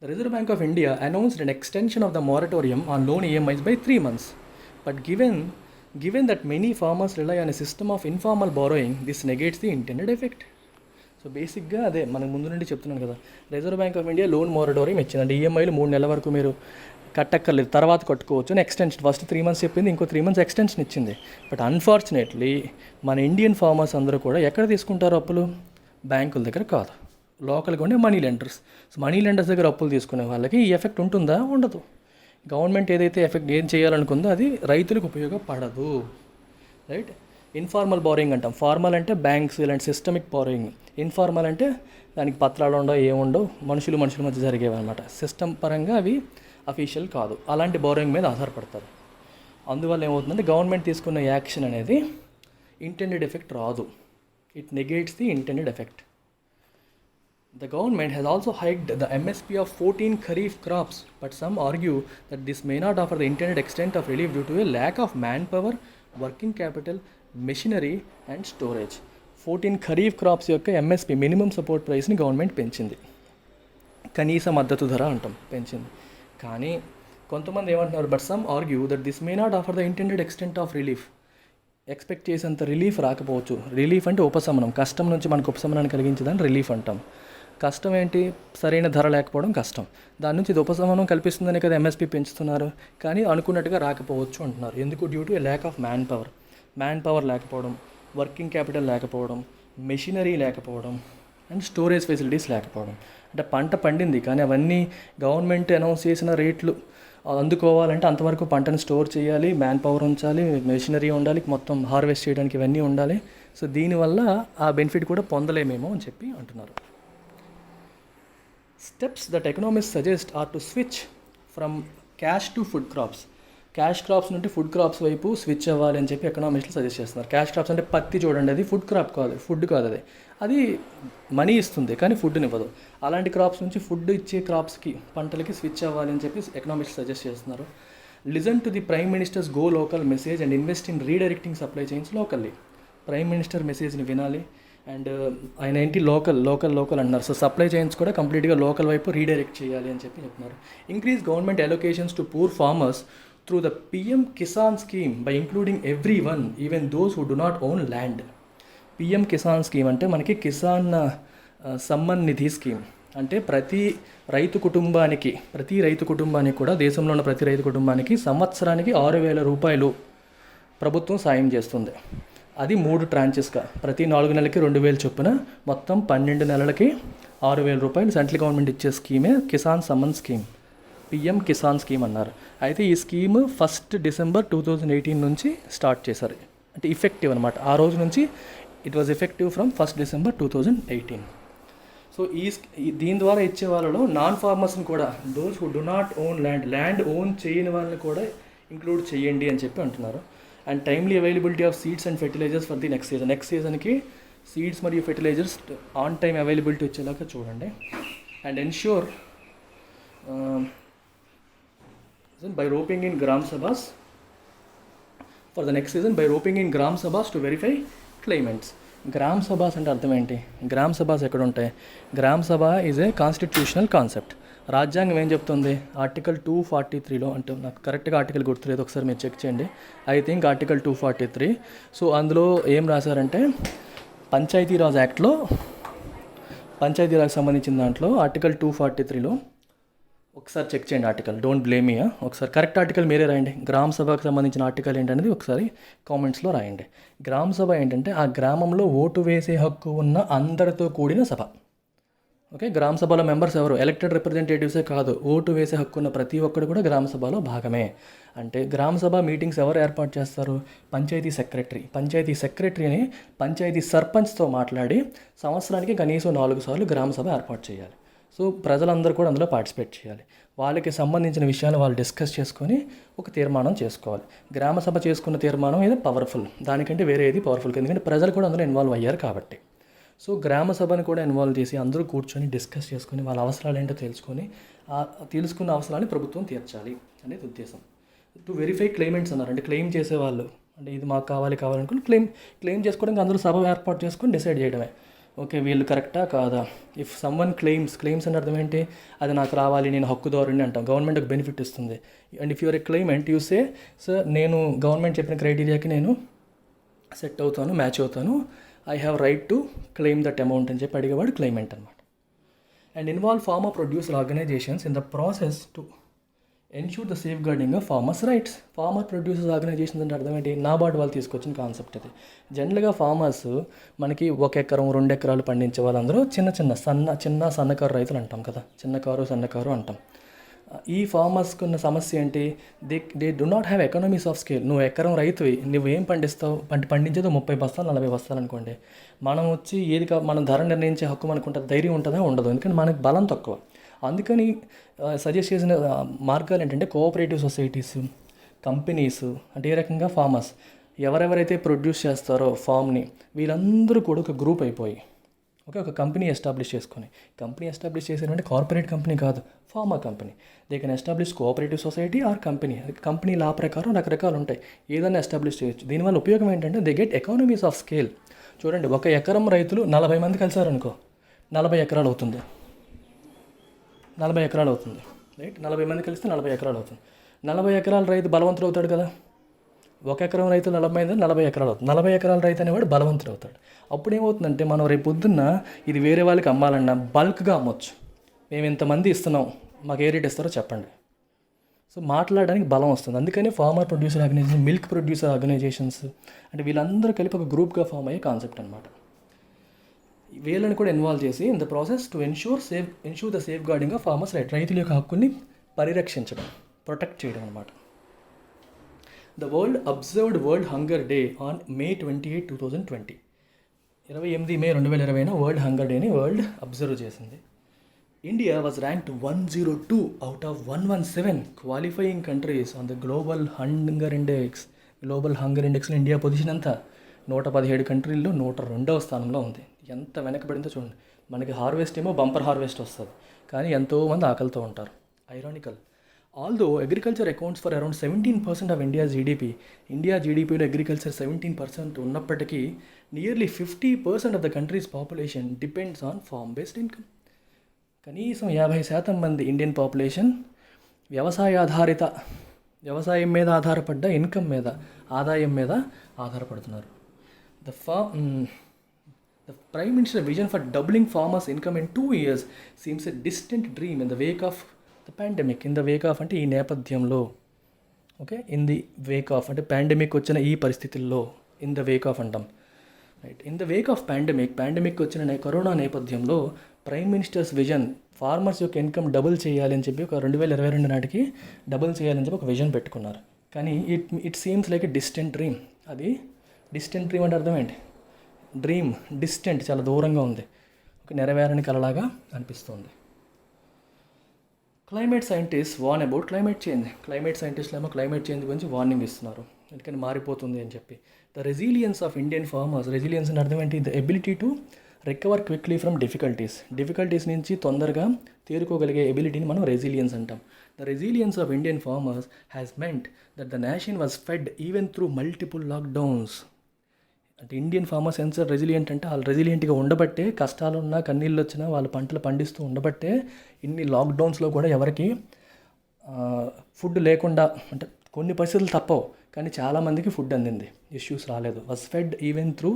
The Reserve Bank of India announced an extension of the moratorium on loan EMIs by 3 months. But given that many farmers rely on a system of informal borrowing, this negates the intended effect. So బేసిక్గా అదే మనకు ముందు నుండి చెప్తున్నాను కదా, reserve bank of India loan moratorium ఇచ్చిందంటే ఈఎంఐలు 3 నెలల వరకు మీరు కట్టక్కర్లేదు, తర్వాత కట్టుకోవచ్చు అని ఎక్స్టెన్షన్. ఫస్ట్ 3 months చెప్పింది, ఇంకో 3 months ఎక్స్టెన్షన్ ఇచ్చింది. బట్ అన్ఫార్చునేట్లీ మన ఇండియన్ ఫార్మర్స్ అందరూ కూడా ఎక్కడ తీసుకుంటారు అప్పులు? బ్యాంకుల దగ్గర కాదు, లోకల్గా ఉండే money lenders. So money lenders దగ్గర అప్పులు తీసుకునే వాళ్ళకి ఈ ఎఫెక్ట్ ఉంటుందా? ఉండదు. గవర్నమెంట్ ఏదైతే ఎఫెక్ట్ ఏం చేయాలనుకుందో అది రైతులకు ఉపయోగపడదు. రైట్? ఇన్ఫార్మల్ బారోయింగ్ అంటాం. ఫార్మల్ అంటే బ్యాంక్స్ ఇలాంటి సిస్టమిక్ బారోయింగ్. ఇన్ఫార్మల్ అంటే దానికి పత్రాలు ఉండవు, ఏముండవు, మనుషుల మధ్య జరిగేవి అనమాట. సిస్టమ్ పరంగా అవి అఫీషియల్ కాదు, అలాంటి బారోయింగ్ మీద ఆధారపడతారు. అందువల్ల ఏమవుతుందంటే గవర్నమెంట్ తీసుకున్న యాక్షన్ అనేది ఇంటెండెడ్ ఎఫెక్ట్ రాదు. It negates the intended effect. The government has also hiked the MSP of 14 Kharif crops, but some argue that this may not offer the intended extent of relief due to a lack of manpower, working capital, machinery and storage. 14 kharif crops యొక్క MSP minimum support ప్రైస్ని government పెంచింది. కనీస మద్దతు ధర అంటాం, పెంచింది. కానీ కొంతమంది ఏమంటున్నారు, but some argue that this may not offer the intended extent of relief. Expect చేసేంత రిలీఫ్ రాకపోవచ్చు. రిలీఫ్ అంటే ఉపశమనం, కష్టం నుంచి మనకు ఉపశమనాన్ని కలిగించదని రిలీఫ్ అంటాం. కష్టం ఏంటి, సరైన ధర లేకపోవడం కష్టం. దాని నుంచి ఇది ఉపశమనం కల్పిస్తుందనే కదా ఎంఎస్పి పెంచుతున్నారు. కానీ అనుకున్నట్టుగా రాకపోవచ్చు అంటున్నారు. ఎందుకు? Due to A lack of man power లేకపోవడం, వర్కింగ్ క్యాపిటల్ లేకపోవడం, మెషినరీ లేకపోవడం అండ్ స్టోరేజ్ ఫెసిలిటీస్ లేకపోవడం. అంటే పంట పండింది కానీ అవన్నీ గవర్నమెంట్ అనౌన్స్ చేసిన రేట్లు అందుకోవాలంటే అంతవరకు పంటను స్టోర్ చేయాలి, మ్యాన్ పవర్ ఉంచాలి, మెషినరీ ఉండాలి, మొత్తం హార్వెస్ట్ చేయడానికి ఇవన్నీ ఉండాలి. సో దీనివల్ల ఆ బెనిఫిట్ కూడా పొందలేమేమో అని చెప్పి అంటున్నారు. Steps that economics suggest are to switch from cash to food crops. Cash crops నుండి ఫుడ్ క్రాప్స్ వైపు స్విచ్ అవ్వాలి అని చెప్పి ఎకనామిక్స్లో సజెస్ట్ చేస్తున్నారు. క్యాష్ క్రాప్స్ అంటే పత్తి చూడండి, అది ఫుడ్ క్రాప్ కాదు, ఫుడ్ కాదు, అది మనీ ఇస్తుంది కానీ ఫుడ్ని ఇవ్వదు. అలాంటి క్రాప్స్ నుంచి ఫుడ్ ఇచ్చే క్రాప్స్కి, పంటలకి స్విచ్ అవ్వాలి అని చెప్పి ఎకనామిక్స్ సజెస్ట్ చేస్తున్నారు. Listen to the prime ministers go local message and invest in redirecting supply chains locally. Prime minister మెసేజ్ని వినాలి అండ్ ఆయన ఏంటి లోకల్ అన్నారు. సో సప్లై చైన్స్ కూడా కంప్లీట్గా లోకల్ వైపు రీడైరెక్ట్ చేయాలి అని చెప్పి చెప్తున్నారు. Increase government allocations to poor farmers through the PM Kisan scheme by including everyone, even those who do not own land. PM Kisan scheme అంటే మనకి కిసాన్ సమ్మన్ నిధి స్కీమ్. అంటే ప్రతి రైతు కుటుంబానికి కూడా, దేశంలో ఉన్న ప్రతి రైతు కుటుంబానికి సంవత్సరానికి 6,000 రూపాయలు ప్రభుత్వం సాయం చేస్తుంది. అది 3 ట్రాంచెస్గా, ప్రతి 4 నెలలకి 2,000 చొప్పున, మొత్తం 12 నెలలకి 6,000 రూపాయలు సెంట్రల్ గవర్నమెంట్ ఇచ్చే స్కీమే Kisan Samman scheme, PM Kisan scheme అన్నారు. అయితే ఈ స్కీమ్ 1 డిసెంబర్ 2018 నుంచి స్టార్ట్ చేశారు. అంటే ఇఫెక్టివ్ అనమాట. ఆ రోజు నుంచి it was effective from 1 December 2018. So దీని ద్వారా ఇచ్చే వాళ్ళలో నాన్ ఫార్మర్స్ని కూడా, those who do not own land own చేయని వాళ్ళని కూడా ఇంక్లూడ్ చేయండి అని చెప్పి అంటున్నారు. And timely availability of seeds and fertilisers for the next సీజన్కి సీడ్స్ మరియు ఫెర్టిలైజర్స్ ఆన్ టైం అవైలబిలిటీ వచ్చేలాగా చూడండి. And ensure by roping in gram sabhas for the next season, by roping in gram sabhas to verify claimants. Gram sabhas అంటే అర్థం ఏంటి? Gram సభాస్ ఎక్కడ ఉంటాయి? Gram Sabha is a constitutional concept. రాజ్యాంగం ఏం చెప్తుంది? ఆర్టికల్ 243లో, అంటే నాకు కరెక్ట్గా ఆర్టికల్ గుర్తులేదు, ఒకసారి మీరు చెక్ చేయండి. I think article 243. సో అందులో ఏం రాశారంటే, పంచాయతీరాజ్ యాక్ట్లో, పంచాయతీరాజ్ సంబంధించిన దాంట్లో ఆర్టికల్ 243లో ఒకసారి చెక్ చేయండి ఆర్టికల్. Don't blame me. ఒకసారి కరెక్ట్ ఆర్టికల్ మీరే రాయండి. గ్రామ సభకు సంబంధించిన ఆర్టికల్ ఏంటనేది ఒకసారి కామెంట్స్లో రాయండి. గ్రామ సభ ఏంటంటే ఆ గ్రామంలో ఓటు వేసే హక్కు ఉన్న అందరితో కూడిన సభ. ఓకే, గ్రామ సభలో మెంబర్స్ ఎవరు? ఎలక్టెడ్ రిప్రజెంటేటివ్సే కాదు, ఓటు వేసే హక్కు ఉన్న ప్రతి ఒక్కరు కూడా గ్రామ సభలో భాగమే. అంటే గ్రామ సభ మీటింగ్స్ ఎవరు ఏర్పాటు చేస్తారు? పంచాయతీ సెక్రటరీని పంచాయతీ సర్పంచ్తో మాట్లాడి సంవత్సరానికి కనీసం 4 సార్లు గ్రామ సభ ఏర్పాటు చేయాలి. సో ప్రజలందరూ కూడా అందులో పార్టిసిపేట్ చేయాలి. వాళ్ళకి సంబంధించిన విషయాలు వాళ్ళు డిస్కస్ చేసుకొని ఒక తీర్మానం చేసుకోవాలి. గ్రామ సభ చేసుకున్న తీర్మానం ఏదో పవర్ఫుల్, దానికంటే వేరే ఏది పవర్ఫుల్, ఎందుకంటే ప్రజలు కూడా అందులో ఇన్వాల్వ్ అయ్యారు కాబట్టి. సో గ్రామ సభను కూడా ఇన్వాల్వ్ చేసి అందరూ కూర్చొని డిస్కస్ చేసుకొని వాళ్ళ అవసరాలు ఏంటో తెలుసుకున్న అవసరాన్ని ప్రభుత్వం తీర్చాలి అనేది ఉద్దేశం. టు వెరిఫై క్లెయిమెంట్స్ అన్నారు. అంటే క్లెయిమ్ చేసేవాళ్ళు, అంటే ఇది మాకు కావాలనుకుని క్లెయిమ్ చేసుకోవడానికి అందరూ సభ ఏర్పాటు చేసుకొని డిసైడ్ చేయడమే. ఓకే, వీళ్ళు కరెక్టా కాదా? ఇఫ్ సమ్వన్ క్లెయిమ్స్ అంటే అర్థం ఏంటి? అది నాకు రావాలి, నేను హక్కుదారుని అంటాం, గవర్నమెంట్ ఒక బెనిఫిట్ ఇస్తుంది. And if you're a claimant you say, sir నేను గవర్నమెంట్ చెప్పిన క్రైటీరియాకి నేను సెట్ అవుతాను, మ్యాచ్ అవుతాను, I have right to claim that amount అని చెప్పి అడిగేవాడు క్లెయిమెంట్ అనమాట. And involve farmer producer organisations in the process to ensure the safeguarding of farmers rights. Farmer producers organisations అంటే అర్థం ఏంటి? నాబార్డు వాళ్ళు తీసుకొచ్చిన కాన్సెప్ట్ అది. జనరల్గా ఫార్మర్స్ మనకి 1 ఎకరం 2 ఎకరాలు పండించే వాళ్ళందరూ సన్నకారు రైతులు అంటాం కదా, సన్నకారు అంటాం. ఈ ఫార్మర్స్కి ఉన్న సమస్య ఏంటి? They do not have economies of scale. నువ్వు ఎకరం రైతువి, నువ్వేం పండిస్తావు? పండించేదో 30 బస్తాలు 40 బస్తాలు అనుకోండి. మనం వచ్చి మనం ధర నిర్ణయించే హక్కు మనకు ఉంటుంది, ధైర్యం ఉంటుందా? ఉండదు, ఎందుకంటే మనకి బలం తక్కువ. అందుకని సజెస్ట్ చేసిన మార్గాలు ఏంటంటే కోఆపరేటివ్ సొసైటీస్, కంపెనీస్, అంటే ఏ రకంగా ఫార్మర్స్ ఎవరెవరైతే ప్రొడ్యూస్ చేస్తారో ఫామ్ని, వీళ్ళందరూ కూడా ఒక గ్రూప్ అయిపోయి ఒక కంపెనీ ఎస్టాబ్లిష్ చేసేటంటే కార్పొరేట్ కంపెనీ కాదు, pharma company. They can establish cooperative society or company. Company law ప్రకారం రకరకాలు ఉంటాయి, ఏదైనా ఎస్టాబ్లిష్ చేయొచ్చు. దీనివల్ల ఉపయోగం ఏంటంటే they get economies of scale. చూడండి, 1 ఎకరం రైతులు 40 మంది కలిసారనుకో 40 ఎకరాలు అవుతుంది. 40 ఎకరాలు అవుతుంది, రైట్. 40 మంది కలిస్తే 40 ఎకరాలు అవుతుంది. 40 ఎకరాల రైతు బలవంతుడు అవుతాడు కదా. 1 ఎకరం రైతు 40 మంది 40 ఎకరాలు అవుతుంది. 40 ఎకరాల రైతు అనేవాడు బలవంతుడు అవుతాడు. అప్పుడు ఏమవుతుందంటే మనం రేపు పొద్దున్న ఇది వేరే వాళ్ళకి అమ్మాలన్నా బల్క్గా అమ్మొచ్చు. మేము ఇంతమంది ఇస్తున్నాం, మాకు ఏ రేట్ ఇస్తారో చెప్పండి. సో మాట్లాడడానికి బలం వస్తుంది. అందుకని farmer producer organisation, milk producer organisations అంటే వీళ్ళందరూ కలిపి ఒక గ్రూప్గా ఫామ్ అయ్యే కాన్సెప్ట్ అనమాట. వీళ్ళని కూడా ఇన్వాల్వ్ చేసి in the process to ensure the safeguarding of farmers right, రైతుల యొక్క హక్కుని పరిరక్షించడం, ప్రొటెక్ట్ చేయడం అనమాట. The world observed world hunger day on May 28, 2020. 28 May 2020 world hunger డేని వరల్డ్ అబ్జర్వ్ చేసింది. India was ranked 102 out of 117 qualifying countries on the global hunger index. Global hunger ఇండెక్స్లో India position అంతా 117 కంట్రీల్లో 102వ స్థానంలో ఉంది. ఎంత వెనకబడిందో చూడండి. మనకి హార్వెస్ట్ ఏమో బంపర్ హార్వెస్ట్ వస్తుంది, కానీ ఎంతోమంది ఆకలితో ఉంటారు. Ironical. Although agriculture accounts for around 17% of India GDP. India జీడిపిలో అగ్రికల్చర్ 17% ఉన్నప్పటికీ nearly 50% of the countries population depends on farm based income. కనీసం 50% మంది ఇండియన్ పాపులేషన్ వ్యవసాయం మీద ఆధారపడ్డ ఇన్కమ్ మీద, ఆదాయం మీద ఆధారపడుతున్నారు. The prime minister vision for doubling farmers income in 2 years seems a distant dream in the wake of the pandemic. In the wake of అంటే ఈ నేపథ్యంలో, okay, in the wake of అంటే పాండమిక్ వచ్చిన ఈ పరిస్థితుల్లో, ఇన్ ద వేక్ ఆఫ్ అంటాం, right. In the wake of pandemic వచ్చిన corona నేపథ్యంలో ప్రైమ్ మినిస్టర్స్ విజన్ ఫార్మర్స్ యొక్క ఇన్కమ్ డబుల్ చేయాలి అని చెప్పి 2022 నాటికి డబుల్ చేయాలని చెప్పి ఒక విజన్ పెట్టుకున్నారు. కానీ it seems like a distant dream. అది డిస్టెంట్ డ్రీమ్ అంటే అర్థం ఏంటి? డ్రీమ్ డిస్టెంట్, చాలా దూరంగా ఉంది, ఒక నెరవేరని కలలాగా అనిపిస్తుంది. Climate scientist warn about climate change. Climate సైంటిస్టులు ఏమో క్లైమేట్ చేంజ్ గురించి వార్నింగ్ ఇస్తున్నారు, ఎందుకని మారిపోతుంది అని చెప్పి. The resilience of Indian farmers. Resilience అని అర్థం ఏంటి? The ability to recover quickly from difficulties నుంచి తొందరగా తేరుకోగలిగే ఎబిలిటీని మనం రెసిలియన్స్ అంటాం. The resilience of Indian farmers has meant that the nation was fed even through multiple lockdowns. అంటే ఇండియన్ ఫార్మర్స్ ఎంత resilient అంటే వాళ్ళు రెసిలియంట్గా ఉండబట్టే, కష్టాలు ఉన్నా కన్నీళ్ళు వచ్చినా వాళ్ళు పంటలు పండిస్తూ ఉండబట్టే ఇన్ని లాక్డౌన్స్లో కూడా ఎవరికి ఫుడ్ లేకుండా, అంటే కొన్ని పరిస్థితులు తప్పవు కానీ చాలామందికి ఫుడ్ అందింది, ఇష్యూస్ రాలేదు. Was fed even through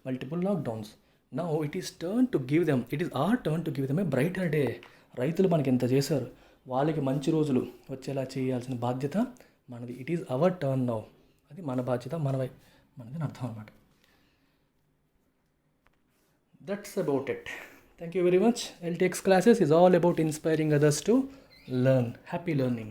multiple lockdowns. Now it is our turn to give them A brighter day. రైతులు మనకి ఎంత చేశారు, వాళ్ళకి మంచి రోజులు వచ్చేలా చేయాల్సిన బాధ్యత మనది. It is our turn now. అది మన బాధ్యత, మనది అర్థం అన్నమాట. That's about it. Thank you very much. LTX classes is all about inspiring others to learn. Happy learning.